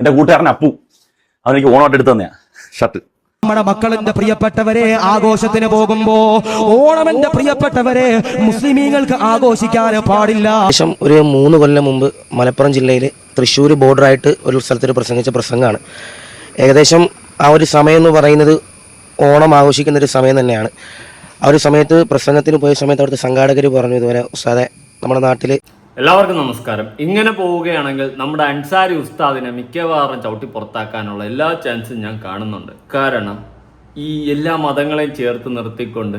എൻ്റെ കൂട്ടുകാരൻ അപ്പു അവനെനിക്ക് ഓണമായിട്ട് എടുത്തു തന്നെയാ ഷർട്ട്. നമ്മുടെ മക്കളിന്റെ പ്രിയപ്പെട്ടവരെ ആഘോഷത്തിന് പോകുമ്പോ ഓണം എന്റെ പ്രിയപ്പെട്ടവരെ മുസ്ലിമീങ്ങൾക്ക് ആഘോഷിക്കാൻ പാടില്ല. ഏകദേശം ഒരു 3 കൊല്ലം മുമ്പ് മലപ്പുറം ജില്ലയിൽ തൃശ്ശൂർ ബോർഡറായിട്ട് ഒരു സ്ഥലത്തൊരു പ്രസംഗിച്ച പ്രസംഗമാണ്. ഏകദേശം ആ ഒരു സമയം എന്ന് പറയുന്നത് ഓണം ആഘോഷിക്കുന്നൊരു സമയം തന്നെയാണ്. ആ ഒരു സമയത്ത് പ്രസംഗത്തിന് പോയ സമയത്ത് അവിടുത്തെ സംഘാടകർ പറഞ്ഞു, ഇതുപോലെ ഉസ്താദെ നമ്മുടെ നാട്ടിൽ. എല്ലാവർക്കും നമസ്കാരം. ഇങ്ങനെ പോവുകയാണെങ്കിൽ നമ്മുടെ അൻസാരി ഉസ്താദിനെ മിക്കവാറും ചവിട്ടി പുറത്താക്കാനുള്ള എല്ലാ ചാൻസും ഞാൻ കാണുന്നുണ്ട്. കാരണം ഈ എല്ലാ മതങ്ങളെയും ചേർത്ത് നിർത്തിക്കൊണ്ട്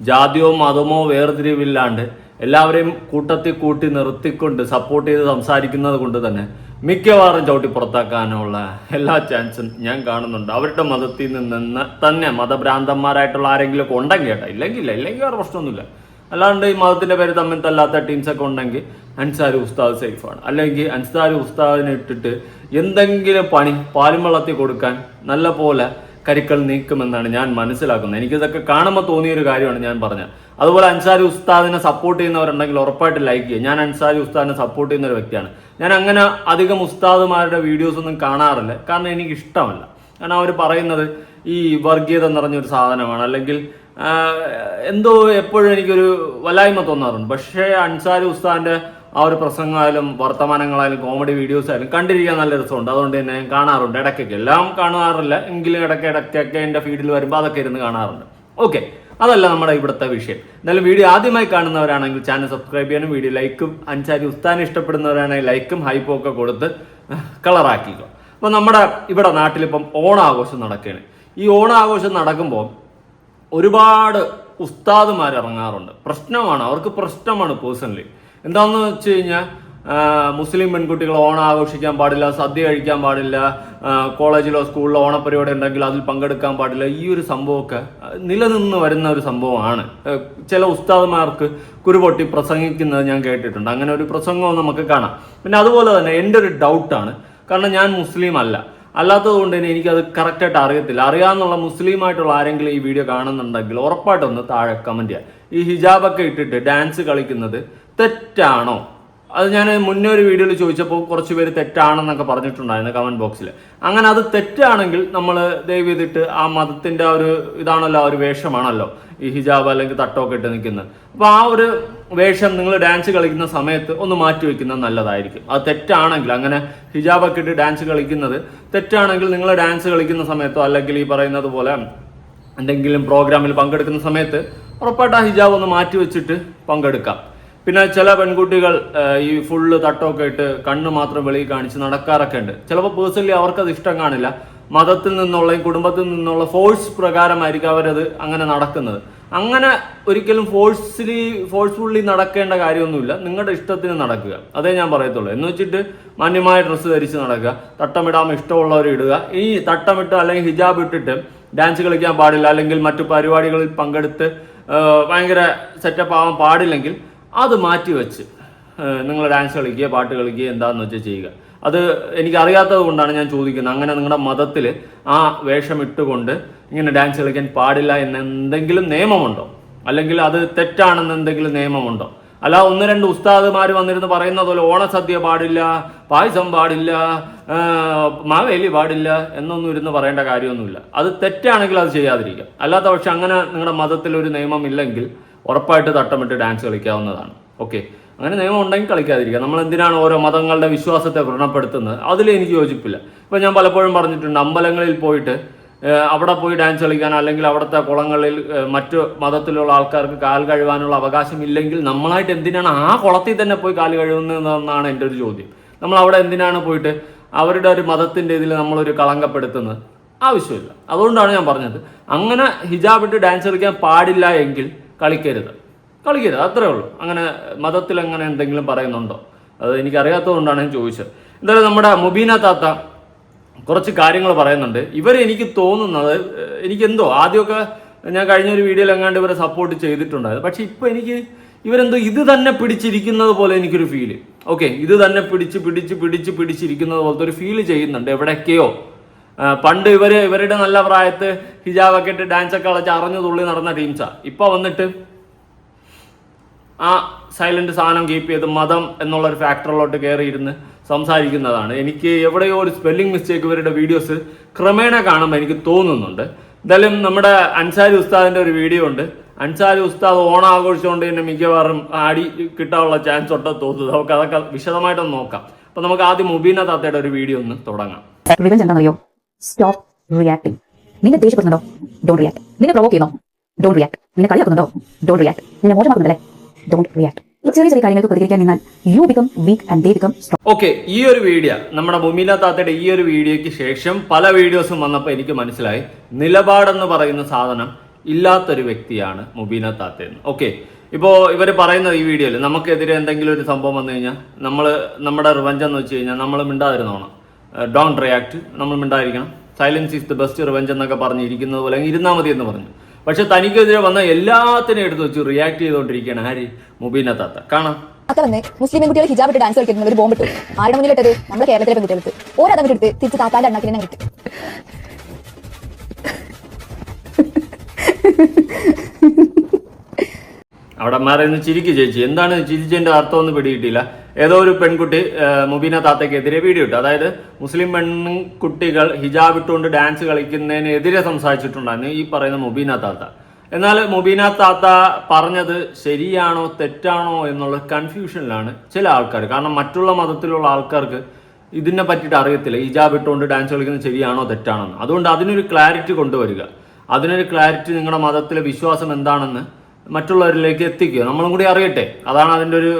ജാതിയോ മതമോ വേർതിരിവില്ലാണ്ട് എല്ലാവരെയും കൂട്ടത്തിൽ കൂട്ടി നിർത്തിക്കൊണ്ട് സപ്പോർട്ട് ചെയ്ത് സംസാരിക്കുന്നത് കൊണ്ട് തന്നെ മിക്കവാറും ചവിട്ടി പുറത്താക്കാനുള്ള എല്ലാ ചാൻസും ഞാൻ കാണുന്നുണ്ട്. അവരുടെ മതത്തിൽ നിന്ന് തന്നെ മതഭ്രാന്തന്മാരായിട്ടുള്ള ആരെങ്കിലും ഉണ്ടെങ്കിൽ കേട്ടോ, ഇല്ലെങ്കിൽ വേറെ പ്രശ്നമൊന്നുമില്ല. അല്ലാണ്ട് ഈ മതത്തിന്റെ പേര് തമ്മിൽ തല്ലാത്ത ടീംസൊക്കെ ഉണ്ടെങ്കിൽ അൻസാരി ഉസ്താദ് സേഫാണ്. അല്ലെങ്കിൽ അൻസാരി ഉസ്താദിനെ ഇട്ടിട്ട് എന്തെങ്കിലും പണി പാലും വെള്ളത്തിൽ കൊടുക്കാൻ നല്ല പോലെ കരുക്കൾ നീക്കുമെന്നാണ് ഞാൻ മനസ്സിലാക്കുന്നത്. എനിക്കിതൊക്കെ കാണുമ്പോൾ തോന്നിയൊരു കാര്യമാണ് ഞാൻ പറഞ്ഞത്. അതുപോലെ അൻസാരി ഉസ്താദിനെ സപ്പോർട്ട് ചെയ്യുന്നവരുണ്ടെങ്കിൽ ഉറപ്പായിട്ട് ലൈക്ക് ചെയ്യുക. ഞാൻ അൻസാരി ഉസ്താദിനെ സപ്പോർട്ട് ചെയ്യുന്ന ഒരു വ്യക്തിയാണ്. ഞാൻ അങ്ങനെ അധികം ഉസ്താദുമാരുടെ വീഡിയോസ് ഒന്നും കാണാറില്ല, കാരണം എനിക്ക് ഇഷ്ടമല്ല. കാരണം അവർ പറയുന്നത് ഈ വർഗീയത നിറഞ്ഞൊരു സാധനമാണ്, അല്ലെങ്കിൽ എന്തോ എപ്പോഴും എനിക്കൊരു വല്ലായ്മ തോന്നാറുണ്ട്. പക്ഷേ അൻസാരി ഉസ്താദിന്റെ ആ ഒരു പ്രസംഗമായാലും വർത്തമാനങ്ങളായാലും കോമഡി വീഡിയോസ് ആയാലും കണ്ടിരിക്കാൻ നല്ല രസമുണ്ട്. അതുകൊണ്ട് തന്നെ ഞാൻ കാണാറുണ്ട്. ഇടയ്ക്കൊക്കെ, എല്ലാം കാണാറില്ല എങ്കിലും ഇടയ്ക്കൊക്കെ എൻ്റെ ഫീഡിൽ വരുമ്പോൾ അതൊക്കെ ഇരുന്ന് കാണാറുണ്ട്. ഓക്കെ, അതല്ല നമ്മുടെ ഇവിടുത്തെ വിഷയം. എന്നാലും വീഡിയോ ആദ്യമായി കാണുന്നവരാണെങ്കിൽ ചാനൽ സബ്സ്ക്രൈബ് ചെയ്യാനും വീഡിയോ ലൈക്കും, അൻസാരി ഉസ്താദിനെ ഇഷ്ടപ്പെടുന്നവരാണെങ്കിൽ ലൈക്കും ഹൈപ്പും ഒക്കെ കൊടുത്ത് കളറാക്കിക്കോ. അപ്പോൾ നമ്മുടെ ഇവിടെ നാട്ടിലിപ്പം ഓണാഘോഷം നടക്കുകയാണ്. ഈ ഓണാഘോഷം നടക്കുമ്പോൾ ഒരുപാട് ഉസ്താദുമാർ ഇറങ്ങാറുണ്ട്. പ്രശ്നമാണ്, അവർക്ക് പ്രശ്നമാണ് പേഴ്സണലി. എന്താണെന്ന് വെച്ച് കഴിഞ്ഞാൽ മുസ്ലിം പെൺകുട്ടികൾ ഓണം ആഘോഷിക്കാൻ പാടില്ല, സദ്യ കഴിക്കാൻ പാടില്ല, കോളേജിലോ സ്കൂളിലോ ഓണപ്പരിപാടി ഉണ്ടെങ്കിൽ അതിൽ പങ്കെടുക്കാൻ പാടില്ല. ഈ ഒരു സംഭവമൊക്കെ നിലനിന്ന് വരുന്ന ഒരു സംഭവമാണ്. ചില ഉസ്താദുമാർക്ക് കുരുപൊട്ടി പ്രസംഗിക്കുന്നത് ഞാൻ കേട്ടിട്ടുണ്ട്. അങ്ങനെ ഒരു പ്രസംഗവും നമുക്ക് കാണാം. പിന്നെ അതുപോലെ തന്നെ എൻ്റെ ഒരു ഡൗട്ടാണ്, കാരണം ഞാൻ മുസ്ലിം അല്ലാത്തത് കൊണ്ട് തന്നെ എനിക്കത് കറക്റ്റായിട്ട് അറിയത്തില്ല. അറിയാമെന്നുള്ള മുസ്ലിമായിട്ടുള്ള ആരെങ്കിലും ഈ വീഡിയോ കാണുന്നുണ്ടെങ്കിൽ ഉറപ്പായിട്ടൊന്ന് താഴെ കമൻറ്റ് ചെയ്യുക. ഈ ഹിജാബൊക്കെ ഇട്ടിട്ട് ഡാൻസ് കളിക്കുന്നത് തെറ്റാണോ? അത് ഞാൻ മുന്നേ ഒരു വീഡിയോയിൽ ചോദിച്ചപ്പോൾ കുറച്ച് പേര് തെറ്റാണെന്നൊക്കെ പറഞ്ഞിട്ടുണ്ടായിരുന്നു കമൻറ്റ് ബോക്സിൽ. അങ്ങനെ അത് തെറ്റാണെങ്കിൽ നമ്മൾ ദയവ് ചെയ്തിട്ട് ആ മതത്തിൻ്റെ ആ ഒരു ഇതാണല്ലോ, ആ ഒരു വേഷമാണല്ലോ ഈ ഹിജാബ് അല്ലെങ്കിൽ തട്ടമൊക്കെ ഇട്ട് നിൽക്കുന്നത്. അപ്പോൾ ആ ഒരു വേഷം നിങ്ങൾ ഡാൻസ് കളിക്കുന്ന സമയത്ത് ഒന്ന് മാറ്റി വയ്ക്കുന്നത് നല്ലതായിരിക്കും. അത് തെറ്റാണെങ്കിൽ, അങ്ങനെ ഹിജാബൊക്കെ ഇട്ട് ഡാൻസ് കളിക്കുന്നത് തെറ്റാണെങ്കിൽ നിങ്ങൾ ഡാൻസ് കളിക്കുന്ന സമയത്തോ അല്ലെങ്കിൽ ഈ പറയുന്നത് പോലെ എന്തെങ്കിലും പ്രോഗ്രാമിൽ പങ്കെടുക്കുന്ന സമയത്ത് ഉറപ്പായിട്ട് ആ ഹിജാബ് ഒന്ന് മാറ്റി വെച്ചിട്ട് പങ്കെടുക്കാം. പിന്നെ ചില പെൺകുട്ടികൾ ഈ ഫുള്ള് തട്ടമൊക്കെ ഇട്ട് കണ്ണ് മാത്രം വെളിയിൽ കാണിച്ച് നടക്കാറൊക്കെ ഉണ്ട്. ചിലപ്പോൾ പേഴ്സണലി അവർക്കത് ഇഷ്ടം കാണില്ല. മതത്തിൽ നിന്നുള്ള കുടുംബത്തിൽ നിന്നുള്ള ഫോഴ്സ് പ്രകാരമായിരിക്കും അവരത് അങ്ങനെ നടക്കുന്നത്. അങ്ങനെ ഒരിക്കലും ഫോഴ്സ്ഫുള്ളി നടക്കേണ്ട കാര്യമൊന്നുമില്ല. നിങ്ങളുടെ ഇഷ്ടത്തിന് നടക്കുക, അതേ ഞാൻ പറയത്തുള്ളൂ. എന്ന് വെച്ചിട്ട് മാന്യമായ ഡ്രസ്സ് ധരിച്ച് നടക്കുക, തട്ടമിടാൻ ഇഷ്ടമുള്ളവർ ഇടുക. ഈ തട്ടമിട്ട് അല്ലെങ്കിൽ ഹിജാബ് ഇട്ടിട്ട് ഡാൻസ് കളിക്കാൻ പാടില്ല, അല്ലെങ്കിൽ മറ്റു പരിപാടികളിൽ പങ്കെടുത്ത് ഭയങ്കര സെറ്റപ്പ് ആവാൻ പാടില്ലെങ്കിൽ അത് മാറ്റി വെച്ച് നിങ്ങൾ ഡാൻസ് കളിക്കുക, പാട്ട് കളിക്കുക, എന്താണെന്ന് വെച്ചാൽ ചെയ്യുക. അത് എനിക്കറിയാത്തത് കൊണ്ടാണ് ഞാൻ ചോദിക്കുന്നത്. അങ്ങനെ നിങ്ങളുടെ മതത്തിൽ ആ വേഷം ഇട്ടുകൊണ്ട് ഇങ്ങനെ ഡാൻസ് കളിക്കാൻ പാടില്ല എന്ന് എന്തെങ്കിലും നിയമമുണ്ടോ? അല്ലെങ്കിൽ അത് തെറ്റാണെന്ന് എന്തെങ്കിലും നിയമമുണ്ടോ? അല്ല 1-2 ഉസ്താദുമാർ വന്നിരുന്ന് പറയുന്നത് പോലെ ഓണസദ്യ പാടില്ല, പായസം പാടില്ല, മാവേലി പാടില്ല എന്നൊന്നും ഇരുന്ന് പറയേണ്ട കാര്യമൊന്നുമില്ല. അത് തെറ്റാണെങ്കിൽ അത് ചെയ്യാതിരിക്കുക. അല്ലാത്ത പക്ഷെ അങ്ങനെ നിങ്ങളുടെ മതത്തിൽ ഒരു നിയമം ഇല്ലെങ്കിൽ ഉറപ്പായിട്ട് തട്ടമിട്ട് ഡാൻസ് കളിക്കാവുന്നതാണ്. ഓക്കെ, അങ്ങനെ നിയമം ഉണ്ടെങ്കിൽ കളിക്കാതിരിക്കുക. നമ്മൾ എന്തിനാണ് ഓരോ മതങ്ങളുടെ വിശ്വാസത്തെ വ്രണപ്പെടുത്തുന്നത്? അതിൽ എനിക്ക് യോജിപ്പില്ല. ഇപ്പം ഞാൻ പലപ്പോഴും പറഞ്ഞിട്ടുണ്ട്, അമ്പലങ്ങളിൽ പോയിട്ട് അവിടെ പോയി ഡാൻസ് കളിക്കാൻ, അല്ലെങ്കിൽ അവിടുത്തെ കുളങ്ങളിൽ മറ്റു മതത്തിലുള്ള ആൾക്കാർക്ക് കാൽ കഴുകാനുള്ള അവകാശം ഇല്ലെങ്കിൽ നമ്മളായിട്ട് എന്തിനാണ് ആ കുളത്തിൽ തന്നെ പോയി കാൽ കഴുകുന്നതെന്നാണ് എൻ്റെ ഒരു ചോദ്യം. നമ്മൾ അവിടെ എന്തിനാണ് പോയിട്ട് അവരുടെ ഒരു മതത്തിൻ്റെ ഇതിൽ നമ്മളൊരു കളങ്കപ്പെടുത്തുന്നത്? ആവശ്യമില്ല. അതുകൊണ്ടാണ് ഞാൻ പറഞ്ഞത്, അങ്ങനെ ഹിജാബ് ഇട്ട് ഡാൻസ് കളിക്കാൻ പാടില്ല എങ്കിൽ കളിക്കരുത്, അത്രേ ഉള്ളൂ. അങ്ങനെ മതത്തിൽ അങ്ങനെ എന്തെങ്കിലും പറയുന്നുണ്ടോ? അത് എനിക്കറിയാത്തത് കൊണ്ടാണ് ഞാൻ ചോദിച്ചത്. എന്തായാലും നമ്മുടെ മുബീന താത്ത കുറച്ച് കാര്യങ്ങൾ പറയുന്നുണ്ട്. എനിക്ക് തോന്നുന്നത്, എനിക്കെന്തോ ആദ്യമൊക്കെ ഞാൻ കഴിഞ്ഞൊരു വീഡിയോയിൽ എങ്ങാണ്ട് ഇവരെ സപ്പോർട്ട് ചെയ്തിട്ടുണ്ടായിരുന്നു. പക്ഷെ ഇപ്പോൾ എനിക്ക് ഇവരെന്തോ ഇത് തന്നെ പിടിച്ചിരിക്കുന്നത് പോലെ എനിക്കൊരു ഫീല്. ഓക്കെ, ഇത് തന്നെ പിടിച്ചിരിക്കുന്നത് പോലത്തെ ഒരു ഫീല് ചെയ്യുന്നുണ്ട് എവിടെയൊക്കെയോ. പണ്ട് ഇവരുടെ നല്ല പ്രായത്ത് ഹിജാബൊക്കെ ഇട്ട് ഡാൻസൊക്കെ കളിച്ച് അറിഞ്ഞു തുള്ളി നടന്ന ടീംസാണ്. ഇപ്പോൾ വന്നിട്ട് ആ സൈലന്റ് സാധനം കീപ്പ് ചെയ്ത് മതം എന്നുള്ളൊരു ഫാക്ടറിലോട്ട് കയറിയിരുന്ന് സംസാരിക്കുന്നതാണ്. എനിക്ക് എവിടെയോ ഒരു സ്പെല്ലിംഗ് മിസ്റ്റേക്ക് ഇവരുടെ വീഡിയോസ് ക്രമേണ കാണുമ്പോൾ എനിക്ക് തോന്നുന്നുണ്ട്. എന്തായാലും നമ്മുടെ അൻസാരി ഉസ്താദിന്റെ ഒരു വീഡിയോ ഉണ്ട്. അൻസാരി ഉസ്താദ് ഓണം ആഘോഷിച്ചുകൊണ്ട് തന്നെ മിക്കവാറും അടി കിട്ടാനുള്ള ചാൻസ് ഉണ്ടെന്ന് തോന്നുന്നത്. നമുക്ക് അതൊക്കെ വിശദമായിട്ടൊന്ന് നോക്കാം. അപ്പൊ നമുക്ക് ആദ്യം മുബീന താത്തയുടെ ഒരു വീഡിയോ ഒന്ന് തുടങ്ങാം. റിവെഞ്ച് എന്താണെന്നറിയോ? Stop reacting. നിന്നെ ദേഷ്യപ്പെടുന്നുണ്ടോ? Don't react. നിന്നെ പ്രൊവോക്ക് ചെയ്യുന്നോ? Don't react. നിന്നെ കളിയാക്കുന്നുണ്ടോ? Don't react. നിന്നെ മോശമാക്കുന്നുണ്ടല്ലേ? Don't react. ഈ ചെറിയ ചെറിയ കാര്യങ്ങൾക്ക് പ്രതികരിക്കാൻ നിന്നാൽ you become weak and they become strong. Okay, ഈ ഒരു വീഡിയോ നമ്മുടെ മുബീന താത്തയുടെ ഈ ഒരു വീഡിയോയ്ക്ക് ശേഷം പല വീഡിയോസും വന്നപ്പോൾ എനിക്ക് മനസ്സിലായി നിലപാടെന്ന് പറയുന്ന സാധനം ഇല്ലാത്തൊരു വ്യക്തിയാണ് മുബീന താത്തയെന്ന്. ഓക്കെ, ഇപ്പോൾ ഇവർ പറയുന്നത് ഈ വീഡിയോയിൽ നമുക്കെതിരെ എന്തെങ്കിലും ഒരു സംഭവം വന്നു കഴിഞ്ഞാൽ നമ്മുടെ റിവഞ്ച് എന്ന് വെച്ച് കഴിഞ്ഞാൽ നമ്മൾ മിണ്ടാതിരുന്നോണം, ഡോണ്ട് റിയാക്ട്, നമ്മൾ മിണ്ടായിരിക്കണം, silence is the best revenge എന്നൊക്കെ പറഞ്ഞിരിക്കുന്നത് പോലെ ഇരുന്നാൽ മതി എന്ന് പറഞ്ഞു. പക്ഷെ തനിക്കെതിരെ വന്ന എല്ലാത്തിനും എടുത്ത് വെച്ച് റിയാക്ട് ചെയ്തുകൊണ്ടിരിക്കുകയാണ് ആര്? മുബീന താത്ത. കാണാം. വന്ന് മുസ്ലിം പെൺകുട്ടികൾ ഹിജാബ് ഇട്ട് ഡാൻസ് കളിക്കുന്ന ഒരു ബോംബിട്ടു. ആരുടെ മുന്നിലിട്ടത്? നമ്മുടെ കേരളത്തിലെ പെൺകുട്ടികൾക്ക്. ഓരോ എടുത്ത് തിരിച്ച് താത്താന്റെ അണ്ണാക്കിനെ കിട്ടും. അവിടെ മാറിന്ന് ചിരിക്ക് ചേച്ചി. എന്താണ് ചിരിച്ചതിന്റെ അർത്ഥം ഒന്നും പിടികിട്ടില്ല. ഏതോ ഒരു പെൺകുട്ടി മുബീന താത്തയ്ക്കെതിരെ വീഡിയോ ഇട്ടു. അതായത് മുസ്ലിം പെൺകുട്ടികൾ ഹിജാബ് ഇട്ടുകൊണ്ട് ഡാൻസ് കളിക്കുന്നതിനെതിരെ സംസാരിച്ചിട്ടുണ്ടായിരുന്നു ഈ പറയുന്ന മുബീന താത്ത. എന്നാൽ മുബീന താത്ത പറഞ്ഞത് ശരിയാണോ തെറ്റാണോ എന്നുള്ള കൺഫ്യൂഷനിലാണ് ചില ആൾക്കാർ. കാരണം മറ്റുള്ള മതത്തിലുള്ള ആൾക്കാർക്ക് ഇതിനെ പറ്റിയിട്ട് അറിയത്തില്ല, ഹിജാബ് ഇട്ടുകൊണ്ട് ഡാൻസ് കളിക്കുന്നത് ശരിയാണോ തെറ്റാണോ എന്ന്. അതുകൊണ്ട് അതിനൊരു ക്ലാരിറ്റി കൊണ്ടുവരിക. അതിനൊരു ക്ലാരിറ്റി നിങ്ങളുടെ മതത്തിലെ വിശ്വാസം എന്താണെന്ന് മറ്റുള്ളവരിലേക്ക് എത്തിക്കുക, നമ്മളും കൂടി അറിയട്ടെ. അതാണ് അതിൻ്റെ ഒരു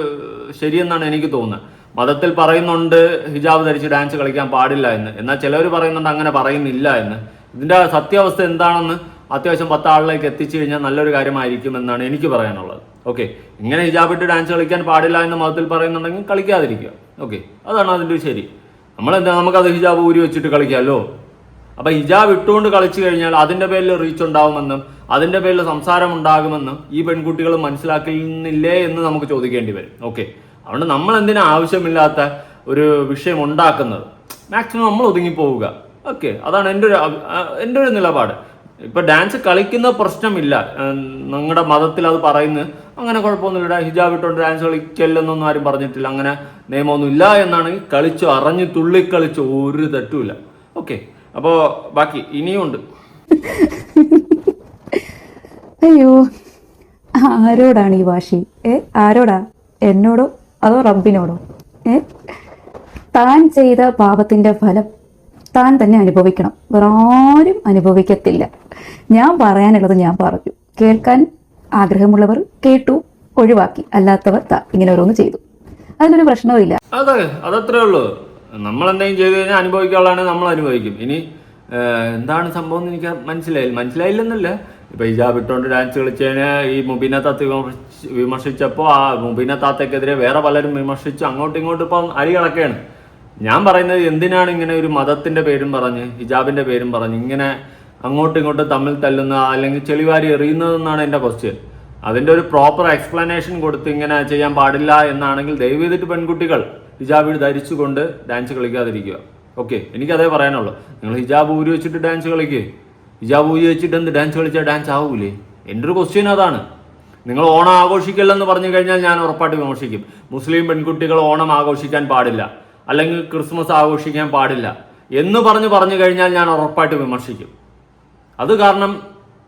ശരിയെന്നാണ് എനിക്ക് തോന്നുന്നത്. മതത്തിൽ പറയുന്നുണ്ട് ഹിജാബ് ധരിച്ച് ഡാൻസ് കളിക്കാൻ പാടില്ല എന്ന്, എന്നാൽ ചിലവർ പറയുന്നുണ്ട് അങ്ങനെ പറയുന്നില്ല എന്ന്. ഇതിൻ്റെ സത്യാവസ്ഥ എന്താണെന്ന് അത്യാവശ്യം 10 ആളിലേക്ക് എത്തിച്ചു കഴിഞ്ഞാൽ നല്ലൊരു കാര്യമായിരിക്കും എന്നാണ് എനിക്ക് പറയാനുള്ളത്. ഓക്കെ, ഇങ്ങനെ ഹിജാബ് ഇട്ട് ഡാൻസ് കളിക്കാൻ പാടില്ല എന്ന് മതത്തിൽ പറയുന്നുണ്ടെങ്കിൽ കളിക്കാതിരിക്കുക. ഓക്കെ, അതാണ് അതിൻ്റെ ശരി. നമ്മളെന്താ, നമുക്കത് ഹിജാബ് ഊരി വെച്ചിട്ട് കളിക്കാമല്ലോ. അപ്പം ഹിജാബ് ഇട്ടുകൊണ്ട് കളിച്ചു കഴിഞ്ഞാൽ അതിൻ്റെ പേരിൽ റീച്ച് ഉണ്ടാകുമെന്നും അതിൻ്റെ പേരിൽ സംസാരം ഉണ്ടാകുമെന്നും ഈ പെൺകുട്ടികൾ മനസ്സിലാക്കുന്നില്ലേ എന്ന് നമുക്ക് ചോദിക്കേണ്ടി വരും. ഓക്കെ, അതുകൊണ്ട് നമ്മൾ എന്തിനാ ആവശ്യമില്ലാത്ത ഒരു വിഷയം ഉണ്ടാക്കുന്നത്? മാക്സിമം നമ്മൾ ഒതുങ്ങിപ്പോവുക. ഓക്കെ, അതാണ് എൻ്റെ ഒരു നിലപാട്. ഇപ്പം ഡാൻസ് കളിക്കുന്ന പ്രശ്നമില്ല, നിങ്ങളുടെ മതത്തിൽ അത് പറയുന്നത് അങ്ങനെ കുഴപ്പമൊന്നുമില്ല, ഹിജാബ് ഇട്ടുകൊണ്ട് ഡാൻസ് കളിക്കല്ലെന്നൊന്നും ആരും പറഞ്ഞിട്ടില്ല, അങ്ങനെ നിയമമൊന്നും ഇല്ല എന്നാണെങ്കിൽ കളിച്ചു അറിഞ്ഞ് തുള്ളിക്കളിച്ചു ഒരു തെറ്റുമില്ല. ഓക്കെ, അപ്പോൾ ബാക്കി ഇനിയും ഉണ്ട്. അയ്യോ, ആരോടാണ് ഈ വാശി? ആരോടാ? എന്നോടോ അതോ റബ്ബിനോടോ? താൻ ചെയ്ത പാപത്തിന്റെ ഫലം താൻ തന്നെ അനുഭവിക്കണം, വേറെ ആരും അനുഭവിക്കത്തില്ല. ഞാൻ പറയാനുള്ളത് ഞാൻ പറഞ്ഞു, കേൾക്കാൻ ആഗ്രഹമുള്ളവർ കേട്ടു, ഒഴിവാക്കി, അല്ലാത്തവർ ഇങ്ങനെ ഓരോന്ന് ചെയ്തു. അതിനൊരു പ്രശ്നവുമില്ല. അതത്രേ ഉള്ളൂ. നമ്മൾ എന്തെങ്കിലും ചെയ്തു കഴിഞ്ഞാൽ അനുഭവിക്കാനുള്ളതാണ്, നമ്മൾ അനുഭവിക്കും. ഇനി എന്താണ് സംഭവം എന്ന് എനിക്ക് മനസ്സിലായില്ലെന്നല്ല. ഇപ്പൊ ഹിജാബ് ഇട്ടുകൊണ്ട് ഡാൻസ് കളിച്ചതിന് ഈ മുബീന താത്ത വിമർശിച്ചപ്പോൾ ആ മുബീന താത്തക്കെതിരെ വേറെ പലരും വിമർശിച്ചു, അങ്ങോട്ടും ഇങ്ങോട്ടും ഇപ്പം അരി കിടക്കുകയാണ്. ഞാൻ പറയുന്നത്, എന്തിനാണ് ഇങ്ങനെ ഒരു മതത്തിന്റെ പേരും പറഞ്ഞ് ഹിജാബിന്റെ പേരും പറഞ്ഞ് ഇങ്ങനെ അങ്ങോട്ടും ഇങ്ങോട്ടും തമ്മിൽ തല്ലുന്ന അല്ലെങ്കിൽ ചെളിവാരി എറിയുന്നതെന്നാണ് എൻ്റെ ക്വസ്റ്റ്യൻ. അതിൻ്റെ ഒരു പ്രോപ്പർ എക്സ്പ്ലനേഷൻ കൊടുത്ത് ഇങ്ങനെ ചെയ്യാൻ പാടില്ല എന്നാണെങ്കിൽ ദയവ് ചെയ്തിട്ട് പെൺകുട്ടികൾ ഹിജാബ് ധരിച്ചുകൊണ്ട് ഡാൻസ് കളിക്കാതിരിക്കുക. ഓക്കെ, എനിക്കതേ പറയാനുള്ളൂ. നിങ്ങൾ ഹിജാബ് ഊരി വെച്ചിട്ട് ഡാൻസ് കളിക്കുക. ഹിജാബ് ഊരി വെച്ചിട്ട് എന്ത് ഡാൻസ് കളിച്ചാൽ ഡാൻസ് ആവൂലേ? എൻ്റെ ഒരു ക്വസ്റ്റ്യൻ അതാണ്. നിങ്ങൾ ഓണം ആഘോഷിക്കില്ലെന്ന് പറഞ്ഞു കഴിഞ്ഞാൽ ഞാൻ ഉറപ്പായിട്ട് വിമർശിക്കും. മുസ്ലിം പെൺകുട്ടികൾ ഓണം ആഘോഷിക്കാൻ പാടില്ല, അല്ലെങ്കിൽ ക്രിസ്മസ് ആഘോഷിക്കാൻ പാടില്ല എന്ന് പറഞ്ഞു കഴിഞ്ഞാൽ ഞാൻ ഉറപ്പായിട്ട് വിമർശിക്കും. അത് കാരണം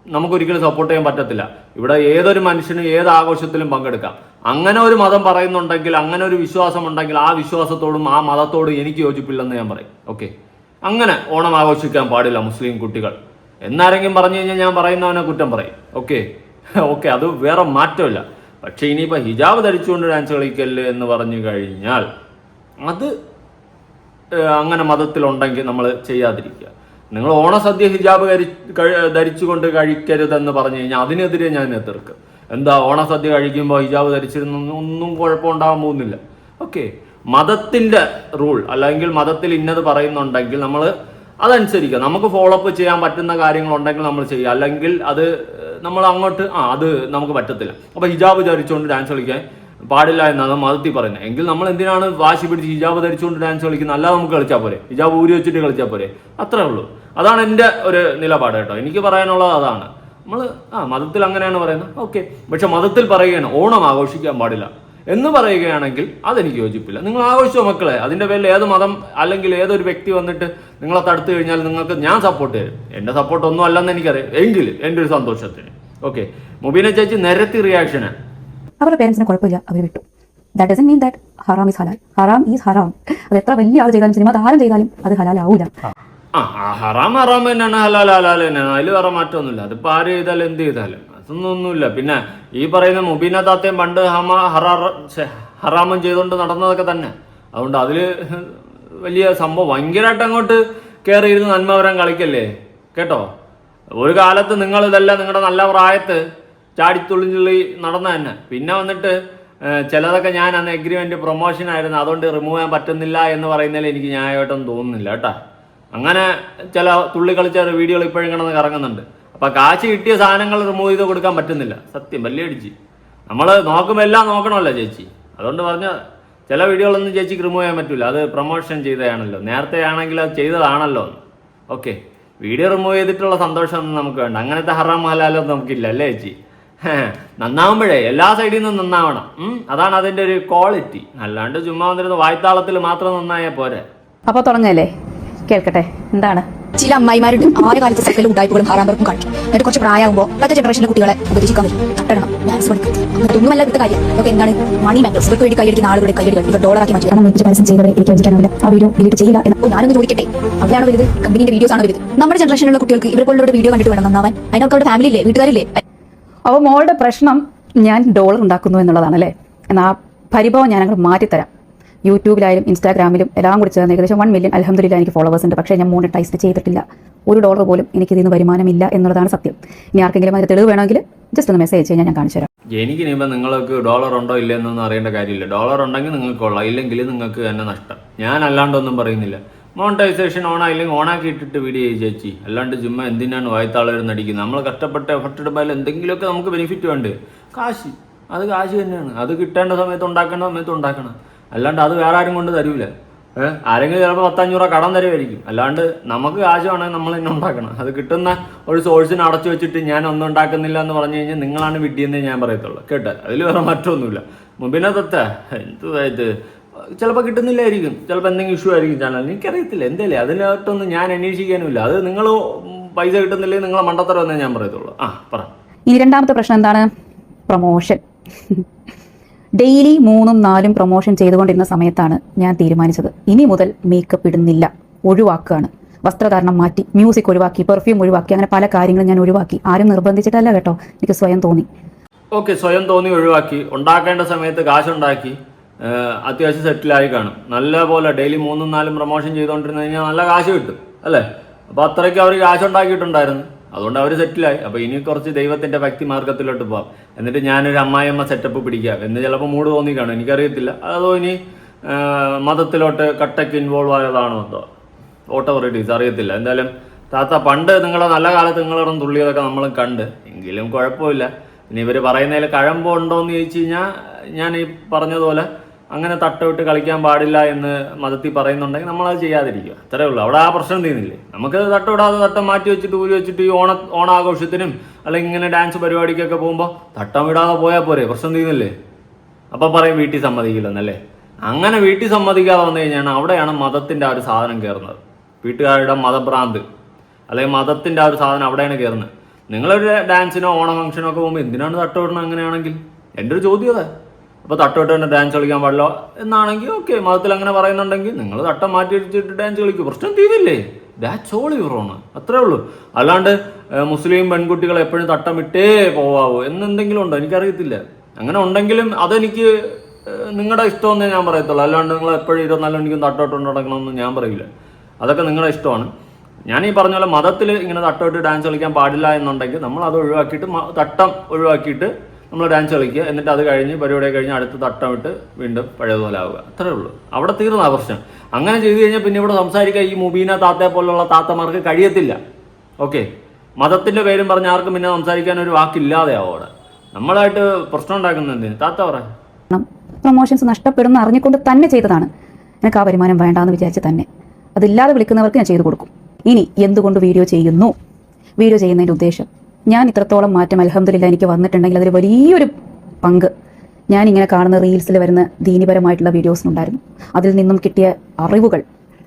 നമുക്കൊരിക്കലും സപ്പോർട്ട് ചെയ്യാൻ പറ്റത്തില്ല. ഇവിടെ ഏതൊരു മനുഷ്യനും ഏത് ആഘോഷത്തിലും പങ്കെടുക്കാം. അങ്ങനെ ഒരു മതം പറയുന്നുണ്ടെങ്കിൽ, അങ്ങനെ ഒരു വിശ്വാസം ഉണ്ടെങ്കിൽ ആ വിശ്വാസത്തോടും ആ മതത്തോടും എനിക്ക് യോജിപ്പില്ലെന്ന് ഞാൻ പറയും. ഓക്കെ, അങ്ങനെ ഓണം ആഘോഷിക്കാൻ പാടില്ല മുസ്ലിം കുട്ടികൾ എന്നാരെങ്കിലും പറഞ്ഞു കഴിഞ്ഞാൽ ഞാൻ പറയുന്നവനെ കുറ്റം പറയും. ഓക്കെ, അത് വേറെ മാറ്റമില്ല. പക്ഷെ ഇനിയിപ്പോൾ ഹിജാബ് ധരിച്ചുകൊണ്ട് ഡാൻസ് കളിക്കല്ലേ എന്ന് പറഞ്ഞു കഴിഞ്ഞാൽ അത് അങ്ങനെ മതത്തിലുണ്ടെങ്കിൽ നമ്മൾ ചെയ്യാതിരിക്കുക. നിങ്ങൾ ഓണസദ്യ ഹിജാബ് ധരിച്ചുകൊണ്ട് കഴിക്കരുതെന്ന് പറഞ്ഞു കഴിഞ്ഞാൽ അതിനെതിരെ ഞാൻ എതിർക്കും. എന്താ, ഓണസദ്യ കഴിക്കുമ്പോൾ ഹിജാബ് ധരിച്ചിരുന്നൊന്നും കുഴപ്പമുണ്ടാകാൻ പോകുന്നില്ല. ഓക്കെ, മതത്തിൻ്റെ റൂൾ അല്ലെങ്കിൽ മതത്തിൽ ഇന്നത് പറയുന്നുണ്ടെങ്കിൽ നമ്മൾ അതനുസരിക്കുക. നമുക്ക് ഫോളോ അപ്പ് ചെയ്യാൻ പറ്റുന്ന കാര്യങ്ങളുണ്ടെങ്കിൽ നമ്മൾ ചെയ്യുക, അല്ലെങ്കിൽ അത് നമ്മൾ അങ്ങോട്ട് അത് നമുക്ക് പറ്റത്തില്ല. അപ്പോൾ ഹിജാബ് ധരിച്ചുകൊണ്ട് ഡാൻസ് കളിക്കാൻ പാടില്ല എന്നാണ് മതത്തിൽ പറയുന്നത്. എങ്കിൽ നമ്മൾ എന്തിനാണ് വാശി പിടിച്ച് ഹിജാബ് ധരിച്ചുകൊണ്ട് ഡാൻസ് കളിക്കുന്നത്? അല്ലാതെ നമുക്ക് കളിച്ചാൽ പോരെ, ഹിജാബ് ഊരി വെച്ചിട്ട് കളിച്ചാൽ പോരെ, അത്രേ ഉള്ളൂ. അതാണ് എൻ്റെ ഒരു നിലപാട് കേട്ടോ. എനിക്ക് പറയാനുള്ളത് അതാണ്. നമ്മൾ മതത്തിൽ അങ്ങനെയാണ് പറയുന്നത്. ഓക്കെ, പക്ഷെ മതത്തിൽ പറയുകയാണ് ഓണം ആഘോഷിക്കാൻ പാടില്ല. എന്ന് പറയുകയാണെങ്കിൽ അതെനിക്ക് യോജിപ്പില്ല. നിങ്ങൾ ആഘോഷിച്ചോ മക്കളെ, അതിൻ്റെ പേരിൽ ഏത് മതം അല്ലെങ്കിൽ ഏതൊരു വ്യക്തി വന്നിട്ട് നിങ്ങളെ തടുത്തു കഴിഞ്ഞാൽ നിങ്ങൾക്ക് ഞാൻ സപ്പോർട്ട് തരും. എൻ്റെ സപ്പോർട്ട് ഒന്നും അല്ലെന്ന് എനിക്കറിയാം, എങ്കിലും എൻ്റെ ഒരു സന്തോഷത്തിന്. ഓക്കെ, മുബീന ചേച്ചി നിരത്തി റിയാക്ഷനാണ്. അവരുടെ പേരൻസിന് കുഴപ്പമില്ല, അവർ വിട്ടു. That doesn't mean that Haram is Halaal. Haram is ഹറാം. അത് എത്ര വലിയ ആൾ ചെയ്താലും സിനിമ താരം ചെയ്താലും അത് ഹലാലാവൂല. ഹറാം ഹറാം തന്നെയാണ്, ഹലാൽ ഹലാൽ തന്നെയാണ്, അതിൽ വേറെ മാറ്റമൊന്നുമില്ല. അതിപ്പോൾ ആര് ചെയ്താലും എന്ത് ചെയ്താലും അതൊന്നൊന്നുമില്ല. പിന്നെ ഈ പറയുന്ന മുബീന താത്തയും പണ്ട് ഹറാമം ചെയ്തുകൊണ്ട് നടന്നതൊക്കെ തന്നെ. അതുകൊണ്ട് അതിൽ വലിയ സംഭവം ഭയങ്കരമായിട്ട് അങ്ങോട്ട് കയറിയിരുന്ന് നന്മ വരാൻ കളിക്കല്ലേ കേട്ടോ. ഒരു കാലത്ത് നിങ്ങൾ ഇതെല്ലാം നിങ്ങളുടെ നല്ല പ്രായത്ത് ചാടിത്തുള്ളിഞ്ഞുള്ളി നടന്ന തന്നെ. പിന്നെ വന്നിട്ട് ചിലതൊക്കെ ഞാൻ അന്ന് എഗ്രിമെന്റ് പ്രൊമോഷൻ ആയിരുന്നു, അതുകൊണ്ട് റിമൂവ് ചെയ്യാൻ പറ്റുന്നില്ല എന്ന് പറയുന്നതിൽ എനിക്ക് ന്യായമായിട്ടൊന്നും തോന്നുന്നില്ല കേട്ടോ. അങ്ങനെ ചില തുള്ളി കളിച്ച വീഡിയോകൾ ഇപ്പോഴും കിടന്ന് കറങ്ങുന്നുണ്ട്. അപ്പം കാശ് കിട്ടിയ സാധനങ്ങൾ റിമൂവ് ചെയ്ത് കൊടുക്കാൻ പറ്റുന്നില്ല. സത്യം വലിയ അടിച്ച് നമ്മൾ നോക്കുമ്പോൾ എല്ലാം നോക്കണമല്ലോ ചേച്ചി. അതുകൊണ്ട് പറഞ്ഞ ചില വീഡിയോകളൊന്നും ചേച്ചിക്ക് റിമൂവ് ചെയ്യാൻ പറ്റില്ല, അത് പ്രൊമോഷൻ ചെയ്തതാണല്ലോ, നേരത്തെ ആണെങ്കിൽ അത് ചെയ്തതാണല്ലോ. ഓക്കെ, വീഡിയോ റിമൂവ് ചെയ്തിട്ടുള്ള സന്തോഷമൊന്നും നമുക്ക് വേണ്ട. അങ്ങനത്തെ ഹറാം ഹലാലോ നമുക്കില്ല അല്ലേ ചേച്ചി. നന്നാവുമ്പോഴേ എല്ലാ സൈഡിൽ നിന്നും നന്നാവണം, അതാണ് അതിൻ്റെ ഒരു ക്വാളിറ്റി. അല്ലാണ്ട് ചുമ്മാ വന്നിരുന്ന വായ്ത്താളത്തിൽ മാത്രം നന്നായാൽ പോരെ. അപ്പോൾ തുടങ്ങല്ലേ, കേൾക്കട്ടെ എന്താണ്. ചില അമ്മായിമാരുണ്ട് ആയ കാലത്ത് സകല ഉടായ്പകളും ഹാറാമ്പർക്കും കാണിക്കും. എന്നിട്ട് കുറച്ച് പ്രായമാകുമ്പോൾ ഇപ്പോഴത്തെ ജനറേഷനിലെ കുട്ടികളെ ഉപദേശിക്കാൻ വരും. തട്ടണം, ഡാൻസ് പഠിക്കും, അങ്ങനത്തെ ഒന്നുമല്ല ഇവിടുത്തെ കാര്യം. ഇതൊക്കെ എന്താണ് മണി മാറ്റേഴ്സ്. ഇവർക്ക് വേണ്ടി കൈയടിക്കുന്ന ആളുകളുടെ കൈയടികൾ ഇവർ ഡോളറാക്കി മാറ്റി. കാരണം പരസ്യം ചെയ്തവരെ എനിക്ക് വഞ്ചിക്കാനാവില്ല, ആ വീഡിയോ ഡിലീറ്റ് ചെയ്യില്ല. ഞാനൊന്ന് ചോദിക്കട്ടെ, അവരാണ് വലുത്, കമ്പനീന്റെ വീഡിയോസ് ആണ് വലുത്? നമ്മുടെ ജനറേഷനിലുള്ള കുട്ടികൾക്ക് ഇവരെ പോലുള്ള വീഡിയോ കണ്ടിട്ട് വേണം നന്നാവാൻ. അതിനൊക്കെ അവരുടെ ഫാമിലി ഇല്ലേ, വീട്ടുകാരില്ലേ? അപ്പോൾ മോളുടെ പ്രശ്നം ഞാൻ ഡോളർ ഉണ്ടാക്കുന്നു എന്നുള്ളതാണല്ലേ. എന്നാൽ ആ പരിഭവം ഞാൻ അങ്ങോട്ട് മാറ്റിത്തരാം. യൂട്യൂബിലായാലും ഇൻസ്റ്റാഗ്രാമിലും എല്ലാം കൂടി ചേർന്ന് ഏകദേശം 1 മില്യൺ അൽഹംദുലില്ലാ എനിക്ക് ഫോളോവേഴ്സ് ഉണ്ട്. പക്ഷേ ഞാൻ മോണിറ്റൈസ് ചെയ്തിട്ടില്ല. $1 പോലും എനിക്ക് ഇതിൽ നിന്ന് വരുമാനമില്ല എന്നുള്ളതാണ് സത്യം. ഇനി ആർക്കെങ്കിലും അതിന് തെളിവ് വേണമെങ്കിൽ ജസ്റ്റ് ഒന്ന് മെസ്സേജ് ചെയ്യാൻ ഞാൻ കാണിച്ചു തരാം. എനിക്ക് ഇനിയിപ്പോൾ നിങ്ങൾക്ക് ഡോളർ ഉണ്ടോ ഇല്ല എന്നൊന്നും അറിയേണ്ട കാര്യമില്ല. ഡോളർ ഉണ്ടെങ്കിൽ നിങ്ങൾക്ക് കൊള്ളാം, ഇല്ലെങ്കിൽ നിങ്ങൾക്ക് തന്നെ നഷ്ടം. ഞാൻ അല്ലാണ്ടൊന്നും പറയുന്നില്ല. മോണിറ്റൈസേഷൻ ഓണായില്ലെങ്കിൽ ഓണാക്കി ഇട്ടിട്ട് വീഡിയോ ചെയ്യും ചേച്ചി. അല്ലാണ്ട് ചുമ്മാ എന്തിനാണ് വായത്താളരുന്ന് അടിക്കുന്നത്? നമ്മൾ കഷ്ടപ്പെട്ട് എഫർട്ട് ഇടുമ്പോൾ എന്തെങ്കിലുമൊക്കെ നമുക്ക് ബെനിഫിറ്റ് വേണ്ടേ? കാശ്, അത് കാശ് തന്നെയാണ്. അത് കിട്ടേണ്ട സമയത്ത് ഉണ്ടാക്കേണ്ട സമയത്ത് ഉണ്ടാക്കണം. അല്ലാണ്ട് അത് വേറെ ആരും കൊണ്ട് തരൂല. ആരെങ്കിലും ചിലപ്പോൾ 10-500 കടം തരുമായിരിക്കും. അല്ലാണ്ട് നമുക്ക് കാശ് വേണമെങ്കിൽ നമ്മൾ തന്നെ ഉണ്ടാക്കണം. അത് കിട്ടുന്ന ഒരു സോഴ്സിന് അടച്ചു വെച്ചിട്ട് ഞാൻ ഒന്നും ഉണ്ടാക്കുന്നില്ല എന്ന് പറഞ്ഞു കഴിഞ്ഞാൽ നിങ്ങളാണ് വിഡ്ഢിയെന്നേ ഞാൻ പറയത്തുള്ളൂ കേട്ടോ. അതിൽ വേറെ മറ്റൊന്നുമില്ല. മുമ്പിനെ തൊത്ത എന്ത് ചിലപ്പോൾ കിട്ടുന്നില്ലായിരിക്കും, ചിലപ്പോൾ എന്തെങ്കിലും ഇഷ്യൂ ആയിരിക്കും ചാനലിന്, എനിക്കറിയത്തില്ല. എന്തല്ലേ അതിനകത്തൊന്നും ഞാൻ അന്വേഷിക്കാനുമില്ല. അത് നിങ്ങൾ പൈസ കിട്ടുന്നില്ലെങ്കിൽ നിങ്ങളെ മണ്ടത്തരം എന്നേ ഞാൻ പറയത്തുള്ളൂ. പറ. ഇനി രണ്ടാമത്തെ പ്രശ്നം എന്താണ്? പ്രൊമോഷൻ. ഡെയിലി 3-4 പ്രൊമോഷൻ ചെയ്തുകൊണ്ടിരുന്ന സമയത്താണ് ഞാൻ തീരുമാനിച്ചത് ഇനി മുതൽ മേക്കപ്പ് ഇടുന്നില്ല, ഒഴിവാക്കുകയാണ്. വസ്ത്രധാരണം മാറ്റി, മ്യൂസിക് ഒഴിവാക്കി, പെർഫ്യൂം ഒഴിവാക്കി, അങ്ങനെ പല കാര്യങ്ങളും ഞാൻ ഒഴിവാക്കി. ആരും നിർബന്ധിച്ചിട്ടല്ല കേട്ടോ, എനിക്ക് സ്വയം തോന്നി. ഓക്കെ, സ്വയം തോന്നി ഒഴിവാക്കി. ഉണ്ടാക്കേണ്ട സമയത്ത് കാശുണ്ടാക്കി അത്യാവശ്യം സെറ്റിലായി കാണും. നല്ല പോലെ ഡെയിലി 3-4 പ്രൊമോഷൻ ചെയ്തുകൊണ്ടിരുന്നു കഴിഞ്ഞാൽ നല്ല കാശ് കിട്ടും അല്ലേ? അപ്പോൾ അത്രയ്ക്ക് അവർ കാശുണ്ടാക്കിയിട്ടുണ്ടായിരുന്നു, അതുകൊണ്ട് അവർ സെറ്റിലായി. അപ്പോൾ ഇനി കുറച്ച് ദൈവത്തിൻ്റെ ഭക്തി മാർഗത്തിലോട്ട് പോകാം. എന്നിട്ട് ഞാനൊരു അമ്മായിയമ്മ സെറ്റപ്പ് പിടിക്കാം എന്ന് ചിലപ്പോൾ മൂഡ് തോന്നിക്കാണും, എനിക്കറിയത്തില്ല. അതോ ഇനി മതത്തിലോട്ട് കട്ടയ്ക്ക് ഇൻവോൾവ് ആയതാണോ എന്തോ, ഓട്ടോറിറ്റീസ് അറിയത്തില്ല. എന്തായാലും താത്ത പണ്ട് നിങ്ങളുടെ നല്ല കാലത്ത് നിങ്ങളോടും തുള്ളിയതൊക്കെ നമ്മൾ കണ്ട്, എങ്കിലും കുഴപ്പമില്ല. ഇനി ഇവർ പറയുന്നതിൽ കഴമ്പുണ്ടോ എന്ന് ചോദിച്ചു കഴിഞ്ഞാൽ ഞാൻ ഈ പറഞ്ഞതുപോലെ അങ്ങനെ തട്ടവിട്ട് കളിക്കാൻ പാടില്ല എന്ന് മതത്തിൽ പറയുന്നുണ്ടെങ്കിൽ നമ്മളത് ചെയ്യാതിരിക്കുക, അത്രേ ഉള്ളൂ. അവിടെ ആ പ്രശ്നം തീർന്നില്ലേ? നമുക്ക് തട്ടവിടാതെ തട്ടം മാറ്റി വെച്ചിട്ട് ഊരി വെച്ചിട്ട് ഈ ഓണാഘോഷത്തിനും അല്ലെങ്കിൽ ഇങ്ങനെ ഡാൻസ് പരിപാടിക്കൊക്കെ പോകുമ്പോൾ തട്ടം വിടാതെ പോയാൽ പോരെ, പ്രശ്നം തീർന്നില്ലേ? അപ്പം പറയും വീട്ടിൽ സമ്മതിക്കില്ലെന്നല്ലേ. അങ്ങനെ വീട്ടിൽ സമ്മതിക്കാതെ വന്നു കഴിഞ്ഞാൽ അവിടെയാണ് മതത്തിൻ്റെ ആ ഒരു സാധനം കയറുന്നത്. വീട്ടുകാരുടെ മതഭ്രാന്ത് അല്ലെങ്കിൽ മതത്തിൻ്റെ ആ ഒരു സാധനം അവിടെയാണ് കയറുന്നത്. നിങ്ങളൊരു ഡാൻസിനോ ഓണ ഫംഗ്ഷനോ ഒക്കെ പോകുമ്പോൾ എന്തിനാണ് തട്ടവിടണം? അങ്ങനെയാണെങ്കിൽ എൻ്റെ ഒരു ചോദ്യം അതാ. അപ്പോൾ തട്ടമിട്ട് തന്നെ ഡാൻസ് കളിക്കാൻ പാടില്ല എന്നാണെങ്കിൽ ഓക്കെ, മതത്തിൽ അങ്ങനെ പറയുന്നുണ്ടെങ്കിൽ നിങ്ങൾ തട്ടം മാറ്റി വെച്ചിട്ട് ഡാൻസ് കളിക്കും, പ്രശ്നം തീരില്ലേ? ദാറ്റ്സ് ഓൾ യുവർ ഓൺ, അത്രേ ഉള്ളൂ. അല്ലാണ്ട് മുസ്ലിം പെൺകുട്ടികൾ എപ്പോഴും തട്ടം ഇട്ടേ പോവാവോ എന്നെന്തെങ്കിലും ഉണ്ടോ? എനിക്കറിയത്തില്ല. അങ്ങനെ ഉണ്ടെങ്കിലും അതെനിക്ക് നിങ്ങളുടെ ഇഷ്ടമെന്നേ ഞാൻ പറയത്തുള്ളൂ. അല്ലാണ്ട് നിങ്ങൾ എപ്പോഴും 24 മണിക്കും തട്ടമിട്ടുകൊണ്ട് നടക്കണമെന്ന് ഞാൻ പറയില്ല. അതൊക്കെ നിങ്ങളുടെ ഇഷ്ടമാണ്. ഞാൻ ഈ പറഞ്ഞ പോലെ മതത്തിൽ ഇങ്ങനെ തട്ടമിട്ട് ഡാൻസ് കളിക്കാൻ പാടില്ല എന്നുണ്ടെങ്കിൽ നമ്മൾ അത് ഒഴിവാക്കിയിട്ട് തട്ടം ഒഴിവാക്കിയിട്ട് നമ്മൾ ഡാൻസ് കളിക്കുക. എന്നിട്ട് അത് കഴിഞ്ഞ് പരിപാടിയൊക്കെ കഴിഞ്ഞ് അടുത്ത് തട്ടമിട്ട് വീണ്ടും പഴയതുപോലെ ആവുക, അത്രേ ഉള്ളൂ. അവിടെ തീർന്ന പ്രശ്നം. അങ്ങനെ ചെയ്തു കഴിഞ്ഞാൽ പിന്നെ ഇവിടെ സംസാരിക്കാൻ ഈ മുബീന താത്തയെ പോലുള്ള താത്തമാർക്ക് കഴിയത്തില്ല. ഓക്കെ, മതത്തിൻ്റെ പേരും പറഞ്ഞ് ആർക്കും പിന്നെ സംസാരിക്കാൻ ഒരു വാക്കില്ലാതെയാവും. അവിടെ നമ്മളായിട്ട് പ്രശ്നം ഉണ്ടാക്കുന്നത് എന്തിന്? താത്ത പറ. പ്രൊമോഷൻസ് നഷ്ടപ്പെടുന്ന അറിഞ്ഞുകൊണ്ട് തന്നെ ചെയ്തതാണ്. എനിക്ക് ആ വരുമാനം വേണ്ടാന്ന് വിചാരിച്ച് തന്നെ. അതില്ലാതെ വിളിക്കുന്നവർക്ക് ഞാൻ ചെയ്തു കൊടുക്കും. ഇനി എന്തുകൊണ്ട് വീഡിയോ ചെയ്യുന്നു? വീഡിയോ ചെയ്യുന്നതിൻ്റെ ഉദ്ദേശം, ഞാൻ ഇത്രത്തോളം മാറ്റം അൽഹംദുലില്ലാ എനിക്ക് വന്നിട്ടുണ്ടെങ്കിൽ അതിൽ വലിയൊരു പങ്ക് ഞാനിങ്ങനെ കാണുന്ന റീൽസിൽ വരുന്ന ദീനിപരമായിട്ടുള്ള വീഡിയോസിനുണ്ടായിരുന്നു. അതിൽ നിന്നും കിട്ടിയ അറിവുകൾ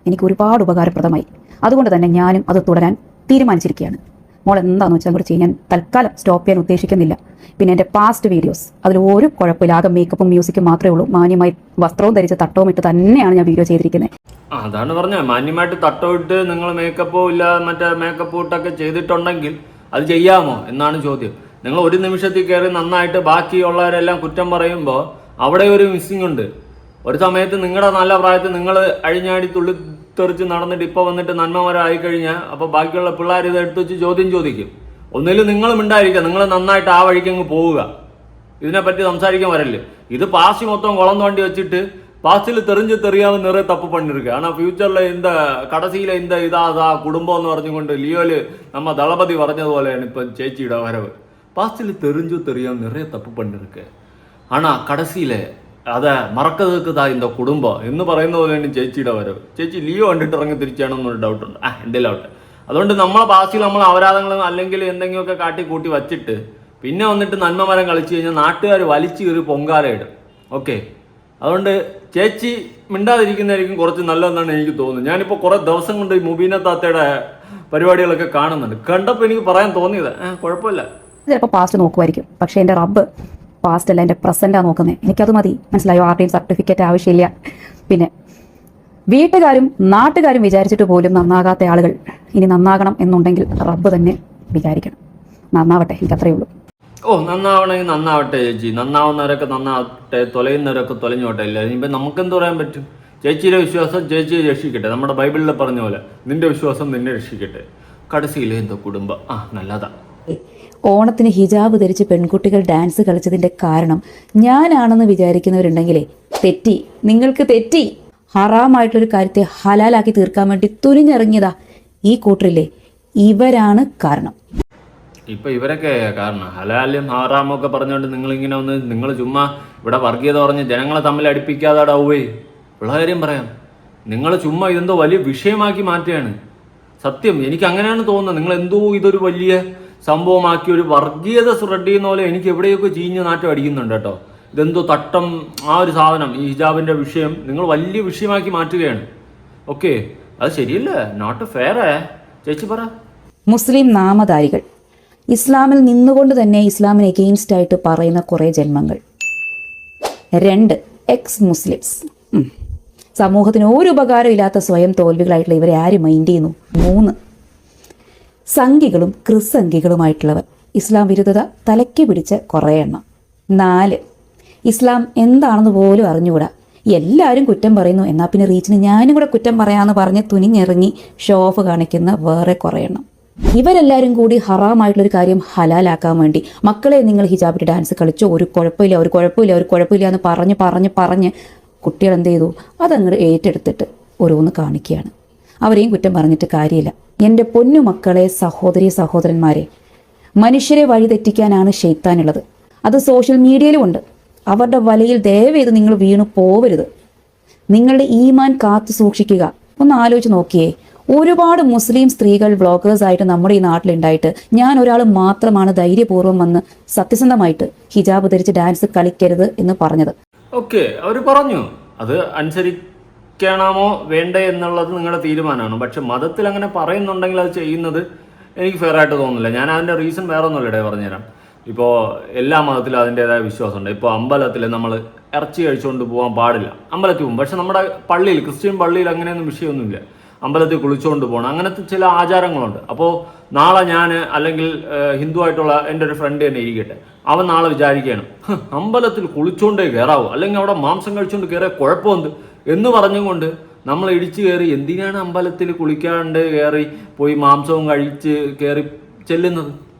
എനിക്ക് ഒരുപാട് ഉപകാരപ്രദമായി. അതുകൊണ്ട് തന്നെ ഞാനും അത് തുടരാൻ തീരുമാനിച്ചിരിക്കുകയാണ്. മോൾ എന്താണെന്ന് വെച്ചാൽ അങ്ങോട്ട് ചെയ്യാൻ തൽക്കാലം സ്റ്റോപ്പ് ചെയ്യാൻ ഉദ്ദേശിക്കുന്നില്ല. പിന്നെ എൻ്റെ പാസ്റ്റ് വീഡിയോസ് അതിൽ ഒരു കുഴപ്പമില്ല, ആകെ മേക്കപ്പും മ്യൂസിക്കും മാത്രമേ ഉള്ളൂ. മാന്യമായി വസ്ത്രവും ധരിച്ച് തട്ടവും ഇട്ട് തന്നെയാണ് ഞാൻ വീഡിയോ ചെയ്തിരിക്കുന്നത്. അതാണ് പറഞ്ഞത്, മാന്യമായിട്ട് തട്ടമിട്ട് നിങ്ങൾ മേക്കപ്പോ ഇല്ല മറ്റേ മേക്കപ്പ് ഇട്ടൊക്കെ ചെയ്തിട്ടുണ്ടെങ്കിൽ അത് ചെയ്യാമോ എന്നാണ് ചോദ്യം. നിങ്ങൾ ഒരു നിമിഷത്തിൽ കയറി നന്നായിട്ട് ബാക്കിയുള്ളവരെല്ലാം കുറ്റം പറയുമ്പോൾ അവിടെ ഒരു മിസ്സിംഗ് ഉണ്ട്. ഒരു സമയത്ത് നിങ്ങളുടെ നല്ല പ്രായത്തിൽ നിങ്ങൾ അഴിഞ്ഞാടി തുള്ളിത്തെറിച്ച് നടന്നിട്ട് ഇപ്പോൾ വന്നിട്ട് നന്മമരായി കഴിഞ്ഞാൽ അപ്പോൾ ബാക്കിയുള്ള പിള്ളേർ ഇത് എടുത്ത് വെച്ച് ചോദ്യം ചോദിക്കും. ഒന്നിലും നിങ്ങൾ മിണ്ടായിരിക്കുക, നിങ്ങൾ നന്നായിട്ട് ആ വഴിക്ക് അങ്ങ് പോവുക. ഇതിനെപ്പറ്റി സംസാരിക്കാൻ വരല്ലേ. ഇത് പാസ്റ്റ് മൊത്തം കുളം തോണ്ടി വെച്ചിട്ട് പാസ്റ്റിൽ തെറിയാതെ നിറയെ തപ്പ് പണിയെടുക്കുക. ஆனால் ഫ്യൂച്ചറിൽ இந்த കടസിയിലെ இந்த ഇതാ കുടുംബം എന്ന് പറഞ്ഞുകൊണ്ട് ലിയോല് നമ്മ ദളപതി പറഞ്ഞതുപോലെയാണ് ഇപ്പം ചേച്ചിയുടെ വരവ്. പാസ്റ്റിൽ തെറിയാൻ നിറയെ തപ്പ് പണിയെടുക്കുക. ஆனால் കടസിയിലെ അതെ മറക്കതേക്കതാ இந்த കുടുംബം എന്ന് പറയുന്ന പോലെയാണ് ചേച്ചിയുടെ വരവ്. ചേച്ചി ലിയോ കണ്ടിട്ട് ഇറങ്ങി തിരിച്ചാണെന്നൊരു ഡൗട്ടുണ്ട്. എന്തെങ്കിലും ആവട്ടെ. അതുകൊണ്ട് നമ്മളെ പാസ്റ്റിൽ നമ്മൾ അപരാധങ്ങളും അല്ലെങ്കിൽ എന്തെങ്കിലുമൊക്കെ കാട്ടിക്കൂട്ടി വച്ചിട്ട് പിന്നെ വന്നിട്ട് നന്മമരം കളിച്ചു കഴിഞ്ഞാൽ നാട്ടുകാർ വലിച്ചു കയറി പൊങ്കാലയിടും. ഓക്കെ, അതുകൊണ്ട് ചേച്ചി മിണ്ടാതിരിക്കുന്നതായിരിക്കും കുറച്ച് നല്ലതെന്നാണ് എനിക്ക് തോന്നുന്നത്. ഞാനിപ്പോൾ കുറേ ദിവസം കൊണ്ട് ഈ മുബീന താത്തയുടെ പരിപാടികളൊക്കെ കാണുന്നുണ്ട്. കണ്ടപ്പോൾ എനിക്ക് പറയാൻ തോന്നിയത് കുഴപ്പമില്ല, ചിലപ്പോൾ പാസ്റ്റ് നോക്കുമായിരിക്കും. പക്ഷേ എൻ്റെ റബ്ബ് പാസ്റ്റ് അല്ല, എൻ്റെ പ്രസൻറ്റാണ് നോക്കുന്നത്. എനിക്കത് മതി. മനസ്സിലായോ? ആർട്ടിയും സർട്ടിഫിക്കറ്റ് ആവശ്യമില്ല. പിന്നെ വീട്ടുകാരും നാട്ടുകാരും വിചാരിച്ചിട്ട് പോലും നന്നാകാത്ത ആളുകൾ ഇനി നന്നാകണം എന്നുണ്ടെങ്കിൽ റബ്ബ് തന്നെ വിചാരിക്കണം. നന്നാവട്ടെ, എനിക്കത്രയേ ഉള്ളൂ. നന്നാവണമെങ്കിൽ നന്നാവട്ടെ ചേച്ചി. നന്നാവുന്നവരൊക്കെ നന്നാവട്ടെ, തൊലയുന്നവരൊക്കെ തൊലഞ്ഞോട്ടെ. ഇല്ല ഇനിയിപ്പോൾ നമുക്കെന്ത് പറയാൻ പറ്റും? ചേച്ചിയുടെ വിശ്വാസം ചേച്ചിയെ രക്ഷിക്കട്ടെ. നമ്മുടെ ബൈബിളിൽ പറഞ്ഞ പോലെ നിന്റെ വിശ്വാസം നിന്നെ രക്ഷിക്കട്ടെ. കടസിയിലെ എന്തോ കുടുംബം നല്ലതാ. ഓണത്തിന് ഹിജാബ് ധരിച്ച് പെൺകുട്ടികൾ ഡാൻസ് കളിച്ചതിൻ്റെ കാരണം ഞാനാണെന്ന് വിചാരിക്കുന്നവരുണ്ടെങ്കിലേ തെറ്റി, നിങ്ങൾക്ക് തെറ്റി. ഹറാമായിട്ടൊരു കാര്യത്തെ ഹലാലാക്കി തീർക്കാൻ വേണ്ടി തുനിഞ്ഞിറങ്ങിയതാ ഈ കൂട്ടറില്ലേ, ഇവരാണ് കാരണം. ഇപ്പൊ ഇവരൊക്കെ കാരണം ഹലാലും ഹറാമും ഒക്കെ പറഞ്ഞുകൊണ്ട് നിങ്ങളിങ്ങനെ ഒന്ന് നിങ്ങൾ ചുമ്മാ ഇവിടെ വർഗീയത പറഞ്ഞ് ജനങ്ങളെ തമ്മിൽ അടുപ്പിക്കാതാടാവേ. ഉള്ള കാര്യം പറയാം, നിങ്ങൾ ചുമ്മാ ഇതെന്തോ വലിയ വിഷയമാക്കി മാറ്റുകയാണ്. സത്യം എനിക്ക് അങ്ങനെയാണ് തോന്നുന്നത്. നിങ്ങൾ എന്തോ ഇതൊരു വലിയ സംഭവമാക്കി ഒരു വർഗീയത സ്പ്രെഡ് ചെയ്യുന്ന പോലെ എനിക്ക് എവിടെയൊക്കെ ചീഞ്ഞ നാറ്റം അടിക്കുന്നുണ്ട് കേട്ടോ. ഇതെന്തോ തട്ടം ആ ഒരു സാധനം, ഈ ഹിജാബിന്റെ വിഷയം നിങ്ങൾ വലിയ വിഷയമാക്കി മാറ്റുകയാണ്. ഓക്കെ, അത് ശരിയല്ലേ, നോട്ട് ഫെയർ. ചേച്ചി പറ. മുസ്ലിം നാമധാരികൾ ഇസ്ലാമിൽ നിന്നുകൊണ്ട് തന്നെ ഇസ്ലാമിന് എഗെയിൻസ്റ്റ് ആയിട്ട് പറയുന്ന കുറേ ജന്മങ്ങൾ. 2 എക്സ് മുസ്ലിംസ്. സമൂഹത്തിന് ഒരു ഉപകാരമില്ലാത്ത സ്വയം തോൽവികളായിട്ടുള്ള ഇവരെ ആര് മൈൻഡ് ചെയ്യുന്നു? 3 സംഘികളും ക്രിസംഘികളുമായിട്ടുള്ളവർ. ഇസ്ലാം വിരുദ്ധത തലയ്ക്ക് പിടിച്ച കുറേ എണ്ണം. 4 ഇസ്ലാം എന്താണെന്ന് പോലും അറിഞ്ഞുകൂടാ, എല്ലാവരും കുറ്റം പറയുന്നു, എന്നാൽ പിന്നെ റീച്ചിന് ഞാനും കൂടെ കുറ്റം പറയാമെന്ന് പറഞ്ഞ് തുനിഞ്ഞിറങ്ങി ഷോ ഓഫ് കാണിക്കുന്ന വേറെ കുറേ എണ്ണം. ഇവരെല്ലാവരും കൂടി ഹറാമായിട്ടുള്ളൊരു കാര്യം ഹലാലാക്കാൻ വേണ്ടി മക്കളെ നിങ്ങൾ ഹിജാബിൽ ഡാൻസ് കളിച്ചോ, ഒരു കുഴപ്പമില്ല എന്ന് പറഞ്ഞ് കുട്ടികൾ എന്ത് ചെയ്തു? അതങ്ങോട്ട് ഏറ്റെടുത്തിട്ട് ഓരോന്ന് കാണിക്കുകയാണ്. അവരെയും കുറ്റം പറഞ്ഞിട്ട് കാര്യമില്ല. എൻ്റെ പൊന്നു മക്കളെ, സഹോദരന്മാരെ, മനുഷ്യരെ വഴിതെറ്റിക്കാനാണ് ശൈത്താനുള്ളത്. അത് സോഷ്യൽ മീഡിയയിലുമുണ്ട്. അവരുടെ വലയിൽ ദയവേത് നിങ്ങൾ വീണു പോവരുത്. നിങ്ങളുടെ ഈമാൻ കാത്തു സൂക്ഷിക്കുക. ഒന്ന് ആലോചിച്ച് നോക്കിയേ, ഒരുപാട് മുസ്ലിം സ്ത്രീകൾ വ്ളോഗേഴ്സായിട്ട് നമ്മുടെ ഈ നാട്ടിലുണ്ടായിട്ട് ഞാൻ ഒരാൾ മാത്രമാണ് ധൈര്യപൂർവ്വം വന്ന് സത്യസന്ധമായിട്ട് ഹിജാബ് ധരിച്ച് ഡാൻസ് കളിക്കരുത് എന്ന് പറഞ്ഞത്. ഓക്കെ, അവർ പറഞ്ഞു, അത് അനുസരിക്കണമോ വേണ്ടേ എന്നുള്ളത് നിങ്ങളുടെ തീരുമാനമാണ്. പക്ഷെ മതത്തിൽ അങ്ങനെ പറയുന്നുണ്ടെങ്കിൽ അത് ചെയ്യുന്നത് എനിക്ക് ഫെയർ ആയിട്ട് തോന്നുന്നില്ല. ഞാൻ അതിൻ്റെ റീസൺ വേറെ ഒന്നുമില്ല, പറഞ്ഞുതരാം. ഇപ്പോൾ എല്ലാ മതത്തിലും അതിൻ്റെതായ വിശ്വാസമുണ്ട്. ഇപ്പോൾ അമ്പലത്തിൽ നമ്മൾ ഇറച്ചി കഴിച്ചുകൊണ്ട് പോകാൻ പാടില്ല, അമ്പലത്തിൽ പോകും. പക്ഷെ നമ്മുടെ പള്ളിയിൽ, ക്രിസ്ത്യൻ പള്ളിയിൽ അങ്ങനെയൊന്നും വിഷയമൊന്നുമില്ല. അമ്പലത്തിൽ കുളിച്ചുകൊണ്ട് പോകണം, അങ്ങനത്തെ ചില ആചാരങ്ങളുണ്ട്. അപ്പോൾ നാളെ ഞാൻ അല്ലെങ്കിൽ ഹിന്ദു ആയിട്ടുള്ള എൻ്റെ ഒരു ഫ്രണ്ട് തന്നെ ഇരിക്കട്ടെ, അവൻ നാളെ വിചാരിക്കുകയാണ് അമ്പലത്തിൽ കുളിച്ചുകൊണ്ടേ കയറാവൂ, അല്ലെങ്കിൽ അവിടെ മാംസം കഴിച്ചുകൊണ്ട് കയറിയ കുഴപ്പമുണ്ട് എന്ന് പറഞ്ഞുകൊണ്ട് നമ്മൾ ഇടിച്ചു കയറി എന്തിനാണ് അമ്പലത്തിൽ കുളിക്കാണ്ട് കയറി പോയി മാംസവും കഴിച്ച് കയറി ചെല്ലുന്നത്?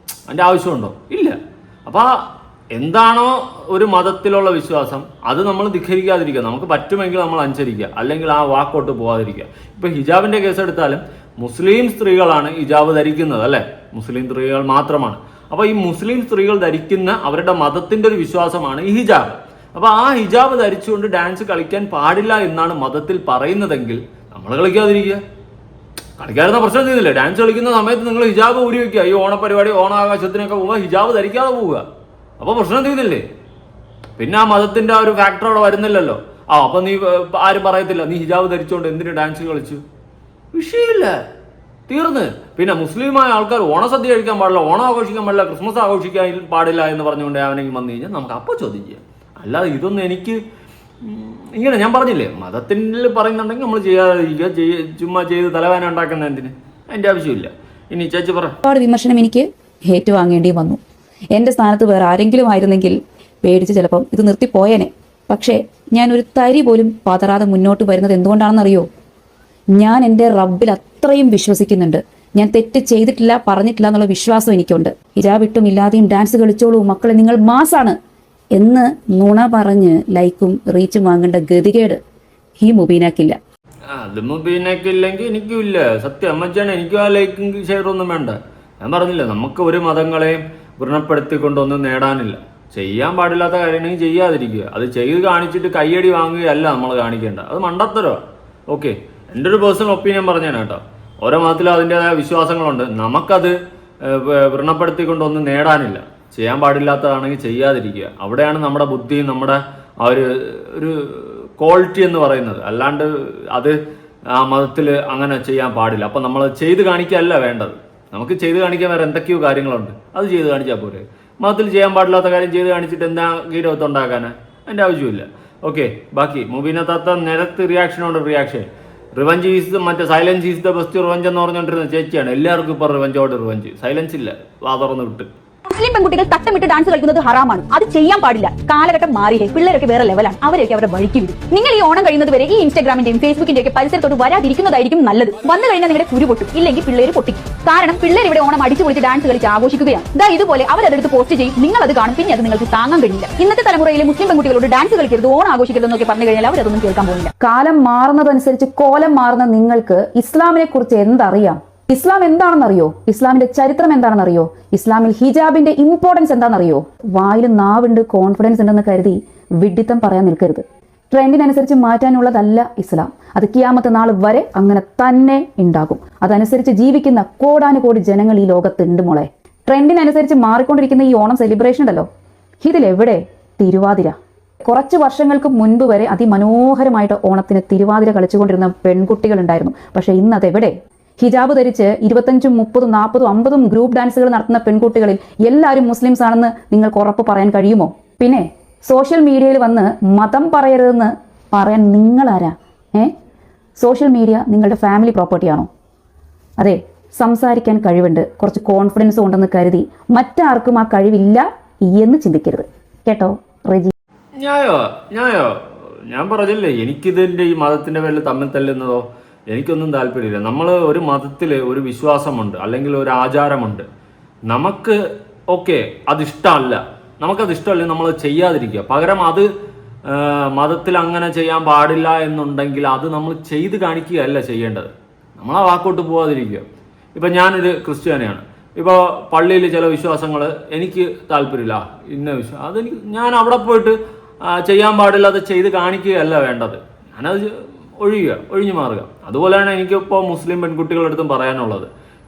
അതിൻ്റെ ആവശ്യമുണ്ടോ? ഇല്ല. അപ്പോൾ എന്താണോ ഒരു മതത്തിലുള്ള വിശ്വാസം അത് നമ്മൾ ധിഖരിക്കാതിരിക്കുക. നമുക്ക് പറ്റുമെങ്കിൽ നമ്മൾ അനുസരിക്കുക, അല്ലെങ്കിൽ ആ വാക്കോട്ട് പോകാതിരിക്കുക. ഇപ്പം ഹിജാബിൻ്റെ കേസ് എടുത്താലും മുസ്ലിം സ്ത്രീകളാണ് ഹിജാബ് ധരിക്കുന്നത്, അല്ലേ? മുസ്ലിം സ്ത്രീകൾ മാത്രമാണ്. അപ്പോൾ ഈ മുസ്ലിം സ്ത്രീകൾ ധരിക്കുന്ന അവരുടെ മതത്തിൻ്റെ ഒരു വിശ്വാസമാണ് ഈ ഹിജാബ്. അപ്പോൾ ആ ഹിജാബ് ധരിച്ചുകൊണ്ട് ഡാൻസ് കളിക്കാൻ പാടില്ല എന്നാണ് മതത്തിൽ പറയുന്നതെങ്കിൽ നമ്മൾ കളിക്കാതിരിക്കുക. കളിക്കാരുന്ന പ്രശ്നം ചെയ്യുന്നില്ല. ഡാൻസ് കളിക്കുന്ന സമയത്ത് നിങ്ങൾ ഹിജാബ് ഊരി വയ്ക്കുക. ഈ ഓണപരിപാടി ഓണാകാശത്തിനൊക്കെ പോകുമ്പോൾ ഹിജാബ് ധരിക്കാതെ പോവുക. അപ്പോൾ പ്രശ്നം തീരുന്നില്ലേ? പിന്നെ ആ മതത്തിന്റെ ആ ഒരു ഫാക്ടർ അവിടെ വരുന്നില്ലല്ലോ. അപ്പൊ നീ ആരും പറയത്തില്ല നീ ഹിജാബ് ധരിച്ചുകൊണ്ട് എന്തിനു ഡാൻസ് കളിച്ചു, വിഷയമില്ല, തീർന്ന്. പിന്നെ മുസ്ലിമായ ആൾക്കാർ ഓണസദ്യ കഴിക്കാൻ പാടില്ല, ഓണം ആഘോഷിക്കാൻ പാടില്ല, ക്രിസ്മസ് ആഘോഷിക്കാൻ പാടില്ല എന്ന് പറഞ്ഞുകൊണ്ട് അവനെങ്കിൽ വന്നു കഴിഞ്ഞാൽ നമുക്ക് അപ്പോൾ ചോദ്യം ചെയ്യാം. അല്ലാതെ ഇതൊന്നും എനിക്ക് ഇങ്ങനെ ഞാൻ പറഞ്ഞില്ലേ, മതത്തിൽ പറയുന്നുണ്ടെങ്കിൽ നമ്മൾ ചെയ്യാതിരിക്കുക, ചുമ്മാ ചെയ്ത് തലവേദന ഉണ്ടാക്കുന്ന എന്തിന്, അതിൻ്റെ ആവശ്യമില്ല. ഇനി ചേച്ചി പറ. ഒരുപാട് വിമർശനം എനിക്ക് ഏറ്റുവാങ്ങേണ്ടി വന്നു. എൻ്റെ സ്ഥാനത്ത് വേറെ ആരെങ്കിലും ആയിരുന്നെങ്കിൽ പേടിച്ച് ചിലപ്പം ഇത് നിർത്തിപ്പോയേനെ. പക്ഷേ ഞാൻ ഒരു തരി പോലും പതറാതെ മുന്നോട്ട് വരുന്നത് എന്തുകൊണ്ടാണെന്നറിയോ? ഞാൻ എൻ്റെ റബ്ബിൽ അത്രയും വിശ്വസിക്കുന്നുണ്ട്. ഞാൻ തെറ്റ് ചെയ്തിട്ടില്ല, പറഞ്ഞിട്ടില്ല എന്നുള്ള വിശ്വാസം എനിക്കുണ്ട്. ഹിജാബിട്ടും ഇല്ലാതെയും ഡാൻസ് കളിച്ചോളൂ മക്കളെ, നിങ്ങൾ മാസാണ് എന്ന് നുണ പറഞ്ഞ് ലൈക്കും റീച്ചും വാങ്ങേണ്ട ഗതികേട് ഈ മുബീനാക്കില്ല. അത് മുബീനക്കില്ലെങ്കിൽ എനിക്കും ഇല്ല. സത്യം അമ്മച്ചാണ്, എനിക്കും ആ ലൈക്കും ഷെയറൊന്നും വേണ്ട. ഞാൻ പറഞ്ഞില്ല, നമുക്ക് ഒരു മതങ്ങളെയും വ്രണപ്പെടുത്തിക്കൊണ്ടൊന്നും നേടാനില്ല. ചെയ്യാൻ പാടില്ലാത്ത കാര്യമാണെങ്കിൽ ചെയ്യാതിരിക്കുക. അത് ചെയ്ത് കാണിച്ചിട്ട് കയ്യടി വാങ്ങുകയല്ല നമ്മൾ കാണിക്കേണ്ട, അത് മണ്ടത്തരോ. ഓക്കെ, എൻ്റെ ഒരു പേഴ്സണൽ ഒപ്പീനിയൻ പറഞ്ഞാണ് കേട്ടോ. ഓരോ മതത്തിലും അതിൻ്റെതായ വിശ്വാസങ്ങളുണ്ട്. നമുക്കത് വ്രണപ്പെടുത്തിക്കൊണ്ടൊന്നും നേടാനില്ല. ചെയ്യാൻ പാടില്ലാത്തതാണെങ്കിൽ ചെയ്യാതിരിക്കുക. അവിടെയാണ് നമ്മുടെ ബുദ്ധിയും നമ്മുടെ ആ ഒരു ക്വാളിറ്റി എന്ന് പറയുന്നത്. അല്ലാണ്ട് അത് ആ മതത്തിൽ അങ്ങനെ ചെയ്യാൻ പാടില്ല. അപ്പം നമ്മൾ ചെയ്ത് കാണിക്കുകയല്ല വേണ്ടത്. നമുക്ക് ചെയ്ത് കാണിക്കാൻ വേറെ എന്തൊക്കെയോ കാര്യങ്ങളുണ്ട്, അത് ചെയ്ത് കാണിച്ചാൽ പോരെ. മതത്തിൽ ചെയ്യാൻ പാടില്ലാത്ത കാര്യം ചെയ്ത് കാണിച്ചിട്ട് എന്താ ഗീരവത്ത് ഉണ്ടാക്കാനാ, അതിൻ്റെ ആവശ്യമില്ല. ഓക്കെ, ബാക്കി മുബീന താത്ത നിരത്ത് റിയാക്ഷനോട് റിയാക്ഷൻ. റിവഞ്ച് ഈസ് മറ്റേ silence is the best revenge എന്ന് പറഞ്ഞുകൊണ്ടിരുന്ന ചേച്ചിയാണ്. എല്ലാവർക്കും ഇപ്പോൾ റിവഞ്ചോട് റിവഞ്ച്, സൈലൻസ് ഇല്ല, വാ തുറന്ന് വിട്ട്. മുസ്ലിം പെൺകുട്ടികൾ തട്ടമിട്ട് ഡാൻസ് കളിക്കുന്നത് ഹറാമാണ്, അത് ചെയ്യാൻ പാടില്ല. കാലഘട്ടം മാറിയേ, പിള്ളേരൊക്കെ വേറെ ലെവലാണ്, അവരെയൊക്കെ അവരുടെ വഴിക്ക് വിടും. നിങ്ങൾ ഈ ഓണം കഴിയുന്നത് വരെ ഈ ഇൻസ്റ്റാഗ്രാമിന്റെയും ഫേസ്ബുക്കിന്റെയും ഒക്കെ പരിസരത്തോട് വരാതിരിക്കുന്നതായിരിക്കും നല്ലത്. വന്നു കഴിഞ്ഞാൽ നിങ്ങളുടെ കുരു പൊട്ടും, ഇല്ലെങ്കിൽ പിള്ളേർ പൊട്ടിക്കും. കാരണം പിള്ളേർ ഇവിടെ ഓണം അടിച്ചു പൊളിച്ച് ഡാൻസ് കളിച്ച് ആഘോഷിക്കുകയാണ്. ദാ ഇതുപോലെ അവരതെടുത്ത് പോസ്റ്റ് ചെയ്യും, നിങ്ങൾ അത് കാണും, പിന്നെ അത് നിങ്ങൾക്ക് താങ്ങാൻ കഴിയില്ല. ഇന്നത്തെ തലമുറയിലെ മുസ്ലിം പെൺകുട്ടികളോട് ഡാൻസ് കളിക്കരുത്, ഓണം ആഘോഷിക്കരുത് എന്നൊക്കെ പറഞ്ഞു കഴിഞ്ഞാൽ അവരതൊന്നും കേൾക്കാൻ പോകുന്നില്ല. കാലം മാറുന്നതനുസരിച്ച് കോലം മാറുന്ന നിങ്ങൾക്ക് ഇസ്ലാമിനെ കുറിച്ച് എന്തറിയാം? ഇസ്ലാം എന്താണെന്നറിയോ? ഇസ്ലാമിന്റെ ചരിത്രം എന്താണെന്നറിയോ? ഇസ്ലാമിൽ ഹിജാബിന്റെ ഇമ്പോർട്ടൻസ് എന്താണെന്നറിയോ? വായിൽ നാവുണ്ട്, കോൺഫിഡൻസ് ഉണ്ടെന്ന് കരുതി വിഡ്ഢിത്തം പറയാൻ നിൽക്കരുത്. ട്രെൻഡിനനുസരിച്ച് മാറ്റാനുള്ളതല്ല ഇസ്ലാം. അത് ഖിയാമത്ത് നാൾ വരെ അങ്ങനെ തന്നെ ഉണ്ടാകും. അതനുസരിച്ച് ജീവിക്കുന്ന കോടാനുകോടി ജനങ്ങൾ ഈ ലോകത്തുണ്ട് മോളെ. ട്രെൻഡിനനുസരിച്ച് മാറിക്കൊണ്ടിരിക്കുന്ന ഈ ഓണം സെലിബ്രേഷൻ ഉണ്ടല്ലോ, ഇതിലെവിടെ തിരുവാതിര? കുറച്ച് വർഷങ്ങൾക്ക് മുൻപ് വരെ അതിമനോഹരമായിട്ട് ഓണത്തിന് തിരുവാതിര കളിച്ചുകൊണ്ടിരുന്ന പെൺകുട്ടികൾ ഉണ്ടായിരുന്നു. പക്ഷെ ഇന്ന് അതെവിടെ? ഹിജാബ് ധരിച്ച് 25, 30, 40, 50 ഗ്രൂപ്പ് ഡാൻസുകൾ നടത്തുന്ന പെൺകുട്ടികളിൽ എല്ലാവരും മുസ്ലിംസ് ആണെന്ന് നിങ്ങൾക്ക് ഉറപ്പ് പറയാൻ കഴിയുമോ? പിന്നെ സോഷ്യൽ മീഡിയയിൽ വന്ന് മതം പറയരുതെന്ന് പറയാൻ നിങ്ങളാരാ? സോഷ്യൽ മീഡിയ നിങ്ങളുടെ ഫാമിലി പ്രോപ്പർട്ടിയാണോ? അതെ, സംസാരിക്കാൻ കഴിവുണ്ട്, കുറച്ച് കോൺഫിഡൻസ് ഉണ്ടെന്ന് കരുതി മറ്റാർക്കും ആ കഴിവില്ല എന്ന് ചിന്തിക്കരുത് കേട്ടോ റെജി. ഞായോ ഞാൻ പറഞ്ഞില്ലേ, എനിക്കിതിൻ്റെ ഈ മതത്തിൻ്റെ പേരിൽ തമ്മിൽ തല്ലുന്നതോ എനിക്കൊന്നും താല്പര്യമില്ല. നമ്മൾ ഒരു മതത്തിൽ ഒരു വിശ്വാസമുണ്ട്, അല്ലെങ്കിൽ ഒരു ആചാരമുണ്ട്. നമുക്ക് ഓക്കെ അതിഷ്ടമല്ല, നമുക്കതിഷ്ടമല്ലെങ്കിൽ നമ്മൾ ചെയ്യാതിരിക്കുക. പകരം അത് മതത്തിൽ അങ്ങനെ ചെയ്യാൻ പാടില്ല എന്നുണ്ടെങ്കിൽ അത് നമ്മൾ ചെയ്ത് കാണിക്കുകയല്ല ചെയ്യേണ്ടത്. നമ്മൾ ആ വാക്കോട്ട് പോകാതിരിക്കുക. ഇപ്പം ഞാനൊരു ക്രിസ്ത്യാനിയാണ്. ഇപ്പോൾ പള്ളിയിൽ ചില വിശ്വാസങ്ങൾ എനിക്ക് താല്പര്യമില്ല, ഇന്ന വിശ്വാസം അതെനിക്ക്, ഞാൻ അവിടെ പോയിട്ട് ചെയ്യാൻ പാടില്ല അത് ചെയ്ത് കാണിക്കുകയല്ല വേണ്ടത്. ഞാനത് ഒഴിഞ്ഞു മാറുക. അതുപോലെയാണ് എനിക്കിപ്പോൾ മുസ്ലിം പെൺകുട്ടികളടുത്തും പറയാനുള്ളത്.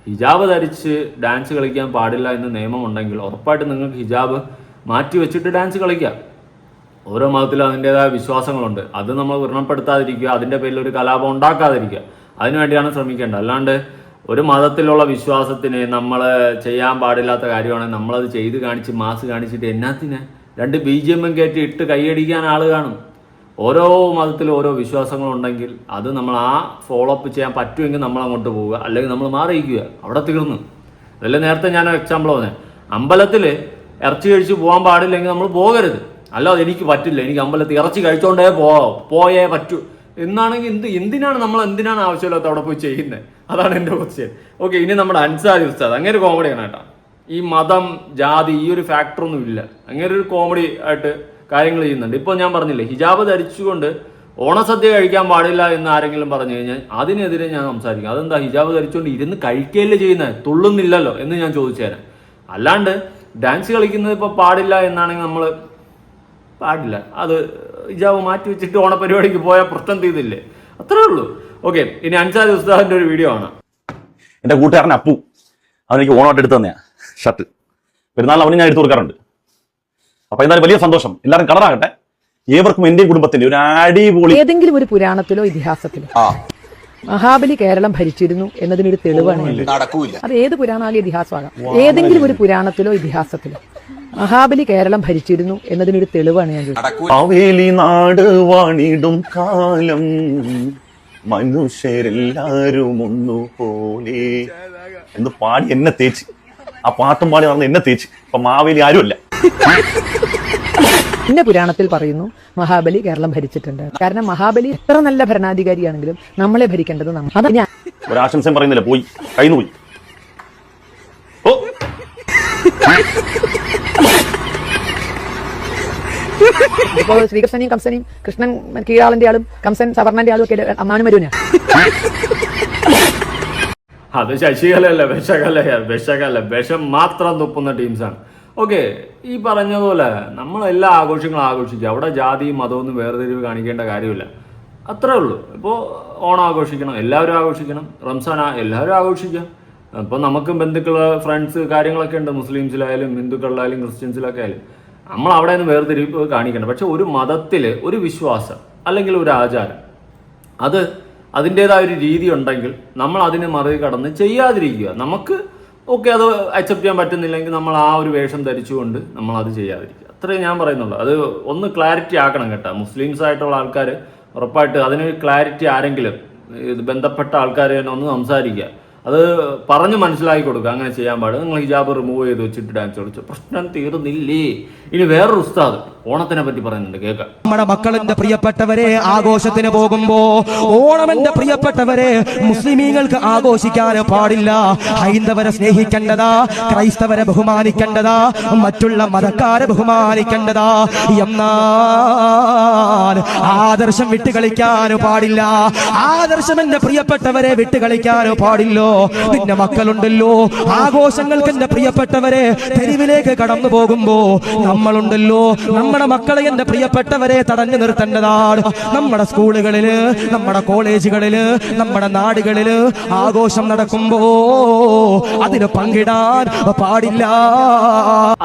ഹിജാബ് ധരിച്ച് ഡാൻസ് കളിക്കാൻ പാടില്ല എന്ന് നിയമമുണ്ടെങ്കിൽ ഉറപ്പായിട്ടും നിങ്ങൾക്ക് ഹിജാബ് മാറ്റി വെച്ചിട്ട് ഡാൻസ് കളിക്കാം. ഓരോ മതത്തിലും അതിൻ്റെതായ വിശ്വാസങ്ങളുണ്ട്, അത് നമ്മൾ വ്രണപ്പെടുത്താതിരിക്കുക, അതിൻ്റെ പേരിൽ ഒരു കലാപം ഉണ്ടാക്കാതിരിക്കുക. അതിനുവേണ്ടിയാണ് ശ്രമിക്കേണ്ടത്. അല്ലാണ്ട് ഒരു മതത്തിലുള്ള വിശ്വാസത്തിന് നമ്മൾ ചെയ്യാൻ പാടില്ലാത്ത കാര്യമാണെങ്കിൽ നമ്മളത് ചെയ്ത് കാണിച്ച് മാസ് കാണിച്ചിട്ട് എന്നാത്തിന് 2 BGM കയറ്റി ഇട്ട് കൈയടിക്കാൻ ആൾ കാണും. ഓരോ മതത്തിലും ഓരോ വിശ്വാസങ്ങളുണ്ടെങ്കിൽ അത് നമ്മൾ ആ ഫോളോ അപ്പ് ചെയ്യാൻ പറ്റുമെങ്കിൽ നമ്മൾ അങ്ങോട്ട് പോവുക, അല്ലെങ്കിൽ നമ്മൾ മാറിയിരിക്കുക. അവിടെ തീർന്നു. അതല്ലേ നേരത്തെ ഞാൻ എക്സാമ്പിൾ പറഞ്ഞത്. അമ്പലത്തിൽ ഇറച്ചി കഴിച്ച് പോകാൻ പാടില്ലെങ്കിൽ നമ്മൾ പോകരുത്. അല്ലാതെ എനിക്ക് പറ്റില്ല, എനിക്ക് അമ്പലത്തിൽ ഇറച്ചി കഴിച്ചോണ്ടേ പോയേ പറ്റൂ എന്നാണെങ്കിൽ എന്തിനാണ് ആവശ്യമില്ലാത്ത അവിടെ പോയി ചെയ്യുന്നത്? അതാണ് എൻ്റെ ക്വസ്റ്റ്യൻ. ഓക്കെ, ഇനി നമ്മുടെ അൻസാരി ഉസ്താദ് അങ്ങനെ കോമഡിയാണ് കേട്ടോ. ഈ മതം ജാതി ഈ ഒരു ഫാക്ടറൊന്നും ഇല്ല, അങ്ങനെ ഒരു കോമഡി ആയിട്ട് കാര്യങ്ങൾ ചെയ്യുന്നുണ്ട്. ഇപ്പോൾ ഞാൻ പറഞ്ഞില്ലേ, ഹിജാബ് ധരിച്ചുകൊണ്ട് ഓണസദ്യ കഴിക്കാൻ പാടില്ല എന്ന് ആരെങ്കിലും പറഞ്ഞു കഴിഞ്ഞാൽ അതിനെതിരെ ഞാൻ സംസാരിക്കും. അതെന്താ, ഹിജാബ് ധരിച്ചുകൊണ്ട് ഇരുന്ന് കഴിക്കുകയല്ലേ ചെയ്യുന്നത്, തുള്ളുന്നില്ലല്ലോ എന്ന് ഞാൻ ചോദിച്ചേനെ. അല്ലാണ്ട് ഡാൻസ് കളിക്കുന്നത് ഇപ്പോൾ പാടില്ല എന്നാണെങ്കിൽ നമ്മൾ പാടില്ല, അത് ഹിജാബ് മാറ്റി വെച്ചിട്ട് ഓണപരിപാടിക്ക് പോയാൽ പ്രശ്നം തീർന്നില്ലേ, അത്രേ ഉള്ളൂ. ഓക്കെ, ഇനി അൻസാരി ഉസ്താദിന്റെ ഒരു വീഡിയോ ആണ്. എൻ്റെ കൂട്ടുകാരൻ അപ്പു അവനെനിക്ക് ഓണമായിട്ട് എടുത്തു തന്നെയാ ഷർട്ട്. പെരുന്നാളിന് അവന് ഞാൻ എടുത്തു കൊടുക്കാറുണ്ട്. അപ്പൊ എന്തായാലും വലിയ സന്തോഷം, എല്ലാവരും കളറാകട്ടെ. ഏവർക്കും എന്റെയും കുടുംബത്തിന്റെ ഒരു അടിപൊളി. ഏതെങ്കിലും ഒരു പുരാണത്തിലോ ഇതിഹാസത്തിലോ മഹാബലി കേരളം ഭരിച്ചിരുന്നു എന്നതിനൊരു തെളിവാണ്. അത് ഏത് പുരാണാലും ഇതിഹാസമാകാം. ഏതെങ്കിലും ഒരു പുരാണത്തിലോ ഇതിഹാസത്തിലോ മഹാബലി കേരളം ഭരിച്ചിരുന്നു എന്നതിനൊരു തെളിവാണ് ഞാൻ ചോദിച്ചത്. കാവേലി നാട് വാണിടും കാലം മനുഷ്യരെല്ലാരും ഒന്നുപോലെ എന്ന് പാടി എന്നെ തേച്ച്, ആ പാട്ടും പാടി നടന്ന് എന്നെ തേച്ച്. ഇപ്പൊ മാവേലി ആരുമല്ല. പിന്നെ പുരാണത്തിൽ പറയുന്നു മഹാബലി കേരളം ഭരിച്ചിട്ടുണ്ട്. കാരണം മഹാബലി എത്ര നല്ല ഭരണാധികാരിയാണെങ്കിലും നമ്മളെ ഭരിക്കേണ്ടത് നമ്മൾ. അത് ഞാൻ ഒരാശംസയും പറയുന്നില്ല, പോയി കയ്യിന്ന് പോയി. ഓ ഇപ്പോൾ ശ്രീകൃഷ്ണനെയും കംസനെയും, കൃഷ്ണൻ കീഴാളന്റെ ആളും കംസൻ സവർണന്റെ ആളും ഒക്കെ അമ്മാനും വരുവാ. അത് ശശികലല്ല, വിഷകല, വിഷം മാത്രം തുപ്പുന്ന ടീംസാണ്. ഓക്കെ, ഈ പറഞ്ഞതുപോലെ നമ്മളെല്ലാ ആഘോഷങ്ങളും ആഘോഷിക്കുക. അവിടെ ജാതിയും മതമൊന്നും വേർതിരിവ് കാണിക്കേണ്ട കാര്യമില്ല. അത്രേ ഉള്ളൂ. ഇപ്പോൾ ഓണം ആഘോഷിക്കണം, എല്ലാവരും ആഘോഷിക്കണം. റംസാൻ എല്ലാവരും ആഘോഷിക്കാം. ഇപ്പോൾ നമുക്ക് ബന്ധുക്കൾ, ഫ്രണ്ട്സ്, കാര്യങ്ങളൊക്കെ ഉണ്ട്. മുസ്ലിംസിലായാലും ഹിന്ദുക്കളിലായാലും ക്രിസ്ത്യൻസിലൊക്കെ ആയാലും നമ്മൾ അവിടെ നിന്ന് വേർതിരിവ് കാണിക്കണം. പക്ഷെ ഒരു മതത്തിൽ ഒരു വിശ്വാസം അല്ലെങ്കിൽ ഒരു ആചാരം അത് അതിൻ്റെതായ ഒരു രീതി ഉണ്ടെങ്കിൽ നമ്മൾ അതിനെ മറികടന്ന് ചെയ്യാതിരിക്കുക. നമുക്ക് ഓക്കെ അത് അക്സെപ്റ്റ് ചെയ്യാൻ പറ്റുന്നില്ലെങ്കിൽ നമ്മൾ ആ ഒരു വേഷം ധരിച്ചുകൊണ്ട് നമ്മൾ അത് ചെയ്യാതിരിക്കുക. അത്രേ ഞാൻ പറയുന്നുള്ളൂ. അത് ഒന്ന് ക്ലാരിറ്റി ആക്കണം കേട്ടോ. മുസ്ലിംസ് ആയിട്ടുള്ള ആൾക്കാർ ഉറപ്പായിട്ട് അതിന് ക്ലാരിറ്റി, ആരെങ്കിലും ബന്ധപ്പെട്ട ആൾക്കാർ തന്നെ ഒന്ന് സംസാരിക്കുക. അത് പറഞ്ഞ് മനസ്സിലാക്കി കൊടുക്കുക. അങ്ങനെ ചെയ്യാൻ പാടില്ല. നിങ്ങൾ ഹിജാബ് റിമൂവ് ചെയ്ത് വെച്ചിട്ട് ഡാൻസ് കളിച്ചു, പ്രശ്നം തീർന്നില്ലേ? ഇനി വേറൊരു ഉസ്താദ് ഓണത്തിനെ പറ്റി പറയുന്നുണ്ട്, കേൾക്കാം. നമ്മുടെ മക്കളിന്റെ പ്രിയപ്പെട്ടവരെ ആഘോഷത്തിന് പോകുമ്പോ ഓണമെന്റെ പ്രിയപ്പെട്ടവരെ മുസ്ലിമീങ്ങൾക്ക് ആഘോഷിക്കാൻ പാടില്ല. ഹൈന്ദവരെ സ്നേഹിക്കേണ്ടതാ, ക്രൈസ്തവരെ ബഹുമാനിക്കേണ്ടതാ, മറ്റുള്ള മതക്കാരെ ബഹുമാനിക്കേണ്ടതാ. എന്നാൽ ആദർശം വിട്ടുകളിക്കാൻ പാടില്ല. ആദർശം എന്റെ പ്രിയപ്പെട്ടവരെ വിട്ടുകളിക്കാൻ പാടില്ലോ. നിന്റെ മക്കളുണ്ടല്ലോ ആഘോഷങ്ങൾക്ക് എന്റെ പ്രിയപ്പെട്ടവരെ തെരുവിലേക്ക് കടന്നു പോകുമ്പോ നമ്മളുണ്ടല്ലോ നമ്മുടെ മക്കളെ എന്റെ പ്രിയപ്പെട്ടവരെ തടഞ്ഞു നിർത്തേണ്ടതാണ്. നമ്മുടെ സ്കൂളുകളില്, നമ്മുടെ കോളേജുകളില്, നമ്മുടെ നാടുകളില് ആഘോഷം നടക്കുമ്പോ അതിന് പങ്കിടാൻ പാടില്ല.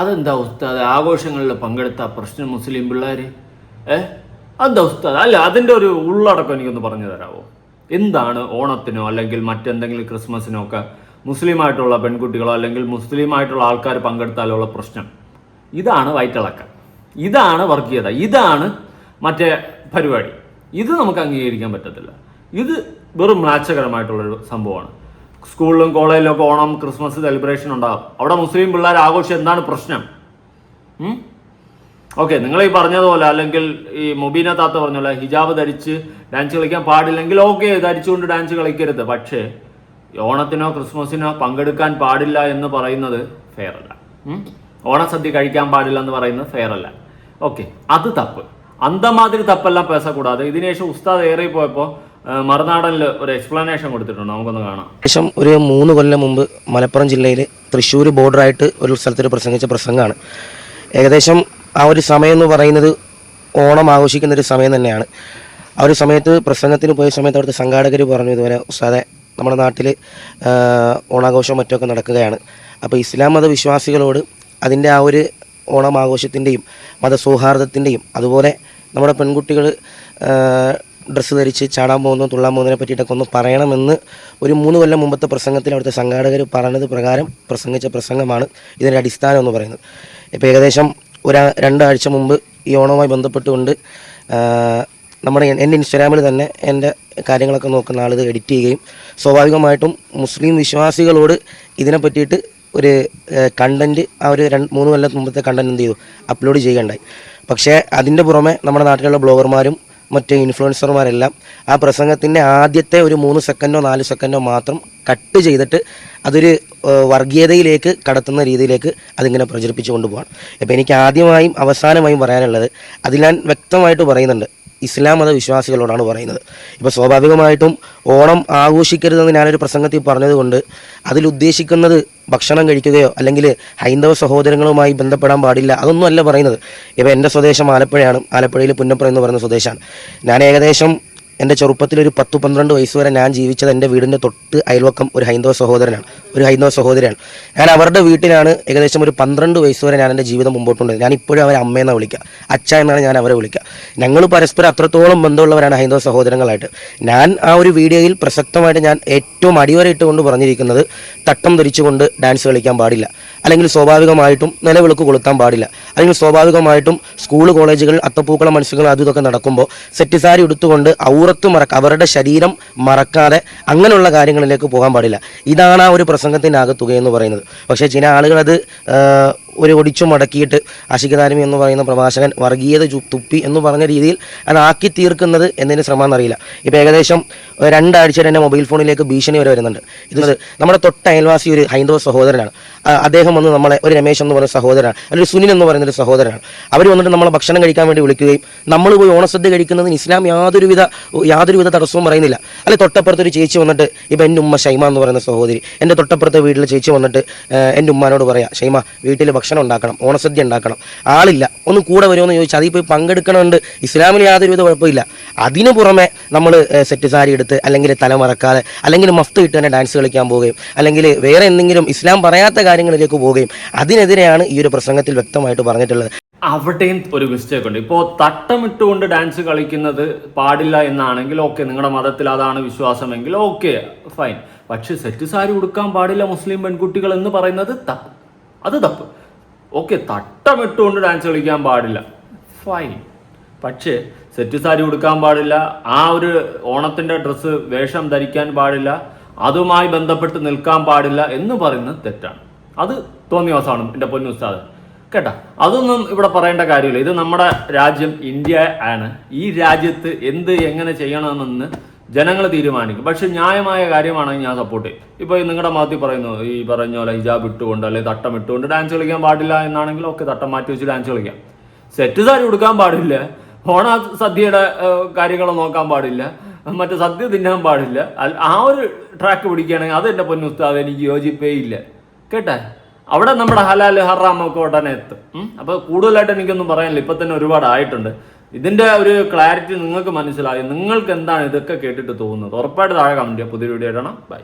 അതെന്താ ഉസ്താദ്, ആഘോഷങ്ങളിൽ പങ്കെടുത്ത പ്രശ്നം മുസ്ലിം പിള്ളേര്? അതെന്താ ഉസ്താദ്? അല്ല, അതിന്റെ ഒരു ഉള്ളടക്കം എനിക്കൊന്ന് പറഞ്ഞു തരാമോ? എന്താണ് ഓണത്തിനോ അല്ലെങ്കിൽ മറ്റെന്തെങ്കിലും ക്രിസ്മസിനോ ഒക്കെ മുസ്ലിമായിട്ടുള്ള പെൺകുട്ടികളോ അല്ലെങ്കിൽ മുസ്ലിമായിട്ടുള്ള ആൾക്കാർ പങ്കെടുത്താലുള്ള പ്രശ്നം? ഇതാണ് വയറ്റിളക്കം, ഇതാണ് വർഗീയത, ഇതാണ് മറ്റേ പരിപാടി. ഇത് നമുക്ക് അംഗീകരിക്കാൻ പറ്റത്തില്ല. ഇത് വെറും മ്ലാച്ഛകരമായിട്ടുള്ളൊരു സംഭവമാണ്. സ്കൂളിലും കോളേജിലും ഒക്കെ ഓണം ക്രിസ്മസ് സെലിബ്രേഷൻ ഉണ്ടാകും. അവിടെ മുസ്ലിം പിള്ളേർ ആഘോഷം, എന്താണ് പ്രശ്നം? ഓക്കെ, നിങ്ങൾ ഈ പറഞ്ഞതുപോലെ അല്ലെങ്കിൽ ഈ മുബീന താത്ത പറഞ്ഞ ഹിജാബ് ധരിച്ച് ഡാൻസ് കളിക്കാൻ പാടില്ലെങ്കിൽ ഓക്കെ, ധരിച്ചുകൊണ്ട് ഡാൻസ് കളിക്കരുത്. പക്ഷേ ഓണത്തിനോ ക്രിസ്മസിനോ പങ്കെടുക്കാൻ പാടില്ല എന്ന് പറയുന്നത് ഫെയർ അല്ല. ഓണസദ്യ കഴിക്കാൻ പാടില്ല എന്ന് പറയുന്നത് ഫെയർ അല്ല. ഓക്കെ, അത് തപ്പ്. അന്തമാതിരി തപ്പെല്ലാം പേസക്കൂടാതെ ഇതിനുശേഷം ഉസ്താദ് ഏറി പോയപ്പോൾ മറുനാടനിൽ ഒരു എക്സ്പ്ലനേഷൻ കൊടുത്തിട്ടുണ്ട്, നമുക്കൊന്ന് കാണാം. ഏകദേശം ഒരു 3 കൊല്ലം മുമ്പ് മലപ്പുറം ജില്ലയിൽ തൃശ്ശൂർ ബോർഡറായിട്ട് ഒരു സ്ഥലത്തൊരു പ്രസംഗിച്ച പ്രസംഗമാണ്. ഏകദേശം ആ ഒരു സമയം എന്ന് പറയുന്നത് ഓണം ആഘോഷിക്കുന്നൊരു സമയം തന്നെയാണ്. ആ ഒരു സമയത്ത് പ്രസംഗത്തിന് പോയ സമയത്ത് അവിടുത്തെ സംഘാടകർ പറഞ്ഞു, ഇതുപോലെ ഉസ്താദെ നമ്മുടെ നാട്ടിൽ ഓണാഘോഷം മറ്റൊക്കെ നടക്കുകയാണ്. അപ്പോൾ ഇസ്ലാം മതവിശ്വാസികളോട് അതിൻ്റെ ആ ഒരു ഓണം ആഘോഷത്തിൻ്റെയും മതസൗഹാർദ്ദത്തിൻ്റെയും അതുപോലെ നമ്മുടെ പെൺകുട്ടികൾ ഡ്രസ്സ് ധരിച്ച് ചാടാൻ പോകുന്നതും തുള്ളാൻ പോകുന്നതിനെ പറ്റിയിട്ടൊക്കെ ഒന്ന് പറയണമെന്ന് ഒരു 3 കൊല്ലം മുമ്പത്തെ പ്രസംഗത്തിൽ അവിടുത്തെ സംഘാടകർ പറഞ്ഞത് പ്രകാരം പ്രസംഗിച്ച പ്രസംഗമാണ് ഇതിൻ്റെ അടിസ്ഥാനം എന്ന് പറയുന്നത്. ഇപ്പോൾ ഏകദേശം 2 ആഴ്ച മുമ്പ് ഈ ഓണവുമായി ബന്ധപ്പെട്ടുകൊണ്ട് എൻ്റെ ഇൻസ്റ്റാഗ്രാമിൽ തന്നെ എൻ്റെ കാര്യങ്ങളൊക്കെ നോക്കുന്ന ആളിത് എഡിറ്റ് ചെയ്യുകയും സ്വാഭാവികമായിട്ടും മുസ്ലിം വിശ്വാസികളോട് ഇതിനെ പറ്റിയിട്ട് ഒരു കണ്ടൻറ്റ് ആ ഒരു 3 കൊല്ലം മുമ്പത്തെ കണ്ടൻറ്റ് എന്ത് ചെയ്തു അപ്ലോഡ് ചെയ്യുകയുണ്ടായി. പക്ഷേ അതിൻ്റെ പുറമെ നമ്മുടെ നാട്ടിലുള്ള ബ്ലോഗർമാരും മറ്റ് ഇൻഫ്ലുവൻസർമാരെല്ലാം ആ പ്രസംഗത്തിൻ്റെ ആദ്യത്തെ ഒരു 3 സെക്കൻഡോ 4 സെക്കൻഡോ മാത്രം കട്ട് ചെയ്തിട്ട് അതൊരു വർഗീയതയിലേക്ക് കടത്തുന്ന രീതിയിലേക്ക് അതിങ്ങനെ പ്രചരിപ്പിച്ചു കൊണ്ടുപോകണം. അപ്പോൾ എനിക്ക് ആദ്യമായും അവസാനമായും പറയാനുള്ളത്, അതിൽ ഞാൻ വ്യക്തമായിട്ട് പറയുന്നുണ്ട്, ഇസ്ലാം മതവിശ്വാസികളോടാണ് പറയുന്നത്. ഇപ്പോൾ സ്വാഭാവികമായിട്ടും ഓണം ആഘോഷിക്കരുതെന്ന് ഞാനൊരു പ്രസംഗത്തിൽ പറഞ്ഞതുകൊണ്ട് അതിലുദ്ദേശിക്കുന്നത് ഭക്ഷണം കഴിക്കുകയോ അല്ലെങ്കിൽ ഹൈന്ദവ സഹോദരങ്ങളുമായി ബന്ധപ്പെടാൻ പാടില്ല, അതൊന്നും അല്ല പറയുന്നത്. ഇപ്പോൾ എൻ്റെ സ്വദേശം ആലപ്പുഴയാണ്. ആലപ്പുഴയിൽ പുന്നപ്ര എന്ന് പറയുന്ന സ്വദേശമാണ്. ഞാൻ ഏകദേശം എൻ്റെ ചെറുപ്പത്തിൽ ഒരു 10-12 വയസ്സ് വരെ ഞാൻ ജീവിച്ചത് എൻ്റെ വീടിൻ്റെ തൊട്ട് അയൽവക്കം ഒരു ഹൈന്ദവ സഹോദരിയാണ്. ഞാൻ അവരുടെ വീട്ടിലാണ് ഏകദേശം ഒരു 12 വയസ്സ് വരെ ഞാൻ എൻ്റെ ജീവിതം മുമ്പോട്ടുണ്ട്. ഞാൻ ഇപ്പോഴും അവരെ അമ്മയെന്നാണ് വിളിക്കുക, അച്ഛ എന്നാണ് ഞാൻ അവരെ വിളിക്കുക. ഞങ്ങൾ പരസ്പരം അത്രത്തോളം ബന്ധമുള്ളവരാണ് ഹൈന്ദവ സഹോദരങ്ങളായിട്ട്. ഞാൻ ആ ഒരു വീഡിയോയിൽ പ്രസക്തമായിട്ട് ഞാൻ ഏറ്റവും അടിവരയിട്ടുകൊണ്ട് പറഞ്ഞിരിക്കുന്നത് തട്ടം ധരിച്ചുകൊണ്ട് ഡാൻസ് കളിക്കാൻ പാടില്ല, അല്ലെങ്കിൽ സ്വാഭാവികമായിട്ടും നിലവിളക്ക് കൊളുത്താൻ പാടില്ല, അല്ലെങ്കിൽ സ്വാഭാവികമായിട്ടും സ്കൂൾ കോളേജുകൾ അത്തപ്പൂക്കള മത്സരങ്ങൾ അതും ഇതൊക്കെ നടക്കുമ്പോൾ സെറ്റ് സാരി എടുത്തുകൊണ്ട് അവരുടെ ശരീരം മറക്കാതെ അങ്ങനെയുള്ള കാര്യങ്ങളിലേക്ക് പോകാൻ പാടില്ല. ഇതാണ് ആ ഒരു പ്രസംഗത്തിൻ്റെ ആകത്തുകയെന്ന് പറയുന്നത്. പക്ഷേ ചില ആളുകളത് ഒരു ഒടിച്ചു മടക്കിയിട്ട് ആഷിഖ് എന്ന് പറയുന്ന പ്രഭാഷകൻ വർഗീയത തുപ്പി എന്ന് പറഞ്ഞ രീതിയിൽ അതാക്കി തീർക്കുന്നത് എന്നതിന് ശ്രമം എന്നറിയില്ല. ഇപ്പോൾ ഏകദേശം 2 ആഴ്ച എൻ്റെ മൊബൈൽ ഫോണിലേക്ക് ഭീഷണി വരെ വരുന്നുണ്ട്. ഇത് നമ്മുടെ തൊട്ട അയൽവാസി ഒരു ഹൈന്ദവ സഹോദരനാണ്. അദ്ദേഹം വന്ന് നമ്മളെ ഒരു രമേശ് എന്ന് പറയുന്ന സഹോദരനാണ്, അല്ലെങ്കിൽ സുനിൽ എന്ന് പറയുന്നൊരു സഹോദരനാണ്. അവർ വന്നിട്ട് നമ്മളെ ഭക്ഷണം കഴിക്കാൻ വേണ്ടി വിളിക്കുകയും നമ്മൾ പോയി ഓണസദ്യ കഴിക്കുന്നതിന് ഇസ്ലാം യാതൊരുവിധ തടസ്സവും പറയുന്നില്ല. അല്ലെ തൊട്ടപ്പുറത്തൊരു ചേച്ചി വന്നിട്ട്, ഇപ്പോൾ എൻ്റെ ഉമ്മ ഷൈമ എന്ന് പറയുന്ന സഹോദരി, എൻ്റെ തൊട്ടപ്പുറത്തെ വീട്ടിലെ ചേച്ചി വന്നിട്ട് എൻ്റെ ഉമ്മാനോട് പറയാം, ഷൈമ വീട്ടിൽ ഭക്ഷണം ഉണ്ടാക്കണം, ഓണസദ്യ ഉണ്ടാക്കണം, ആളില്ല, ഒന്ന് കൂടെ വരുമെന്ന് ചോദിച്ചാൽ അതിൽ പോയി പങ്കെടുക്കണമുണ്ട്. ഇസ്ലാമിൽ യാതൊരുവിധ കുഴപ്പമില്ല. അതിന് പുറമെ നമ്മൾ സെറ്റ് സാരി എടുത്ത് അല്ലെങ്കിൽ തലമറക്കാതെ അല്ലെങ്കിൽ മഫ്ത് ഇട്ട് തന്നെ ഡാൻസ് കളിക്കാൻ പോവുകയും അല്ലെങ്കിൽ വേറെ എന്തെങ്കിലും ഇസ്ലാം പറയാത്ത കാര്യങ്ങളിലേക്ക് പോവുകയും അതിനെതിരെയാണ് ഈ ഒരു പ്രസംഗത്തിൽ വ്യക്തമായിട്ട് പറഞ്ഞിട്ടുള്ളത്. അവിടെയും ഒരു മിസ്റ്റേക്ക് ഉണ്ട്. ഇപ്പോൾ തട്ടമിട്ടുകൊണ്ട് ഡാൻസ് കളിക്കുന്നത് പാടില്ല എന്നാണെങ്കിൽ ഓക്കെ, നിങ്ങളുടെ മതത്തിൽ അതാണ് വിശ്വാസമെങ്കിൽ ഓക്കെ ഫൈൻ. പക്ഷെ സെറ്റ് സാരി ഉടുക്കാൻ പാടില്ല മുസ്ലിം പെൺകുട്ടികൾ എന്ന് പറയുന്നത് അത് തപ്പ്. ഓക്കെ, തട്ടമിട്ടുകൊണ്ട് ഡാൻസ് കളിക്കാൻ പാടില്ല ഫൈൻ. പക്ഷേ സെറ്റ് സാരി ഉടുക്കാൻ പാടില്ല, ആ ഒരു ഓണത്തിൻ്റെ ഡ്രസ്സ് വേഷം ധരിക്കാൻ പാടില്ല, അതുമായി ബന്ധപ്പെട്ട് നിൽക്കാൻ പാടില്ല എന്ന് പറയുന്നത് തെറ്റാണ്. അത് തോന്നിയവാസമാണ് എൻ്റെ പൊന്നു ഉസ്താദ് കേട്ടാ. അതൊന്നും ഇവിടെ പറയേണ്ട കാര്യമില്ല. ഇത് നമ്മുടെ രാജ്യം ഇന്ത്യ ആണ്. ഈ രാജ്യത്ത് എങ്ങനെ ചെയ്യണമെന്ന് ജനങ്ങൾ തീരുമാനിക്കും. പക്ഷെ ന്യായമായ കാര്യമാണെങ്കിൽ ഞാൻ സപ്പോർട്ട് ചെയ്യും. ഇപ്പോൾ നിങ്ങളുടെ മതത്തിൽ പറയുന്നു, ഈ പറഞ്ഞ പോലെ ഹിജാബ് ഇട്ടുകൊണ്ട് അല്ലെങ്കിൽ തട്ടം ഇട്ടുകൊണ്ട് ഡാൻസ് കളിക്കാൻ പാടില്ല എന്നാണെങ്കിൽ ഓക്കെ, തട്ടം മാറ്റി വെച്ച് ഡാൻസ് കളിക്കാം. സെറ്റ് സാരി ഉടുക്കാൻ പാടില്ല, ഓണ സദ്യയുടെ കാര്യങ്ങൾ നോക്കാൻ പാടില്ല, മറ്റേ സദ്യ തിന്നാൻ പാടില്ല, ആ ഒരു ട്രാക്ക് പിടിക്കുകയാണെങ്കിൽ അത് എൻ്റെ പൊന്നു ഉസ്താദ് എനിക്ക് യോജിപ്പേ ഇല്ല കേട്ടാ. അവിടെ നമ്മുടെ ഹലാൽ ഹറാമൊക്കെ ഉടനെ എത്തും. അപ്പോൾ കൂടുതലായിട്ട് എനിക്കൊന്നും പറയാനില്ല, ഇപ്പം തന്നെ ഒരുപാട് ആയിട്ടുണ്ട്. ഇതിൻ്റെ ഒരു ക്ലാരിറ്റി നിങ്ങൾക്ക് മനസ്സിലായി. നിങ്ങൾക്ക് എന്താണ് ഇതൊക്കെ കേട്ടിട്ട് തോന്നുന്നത്? ഉറപ്പായിട്ട് താഴെ കമൻറ്റ് ചെയ്യുക. പുതിയ വീഡിയോ ഇടണം. ബൈ.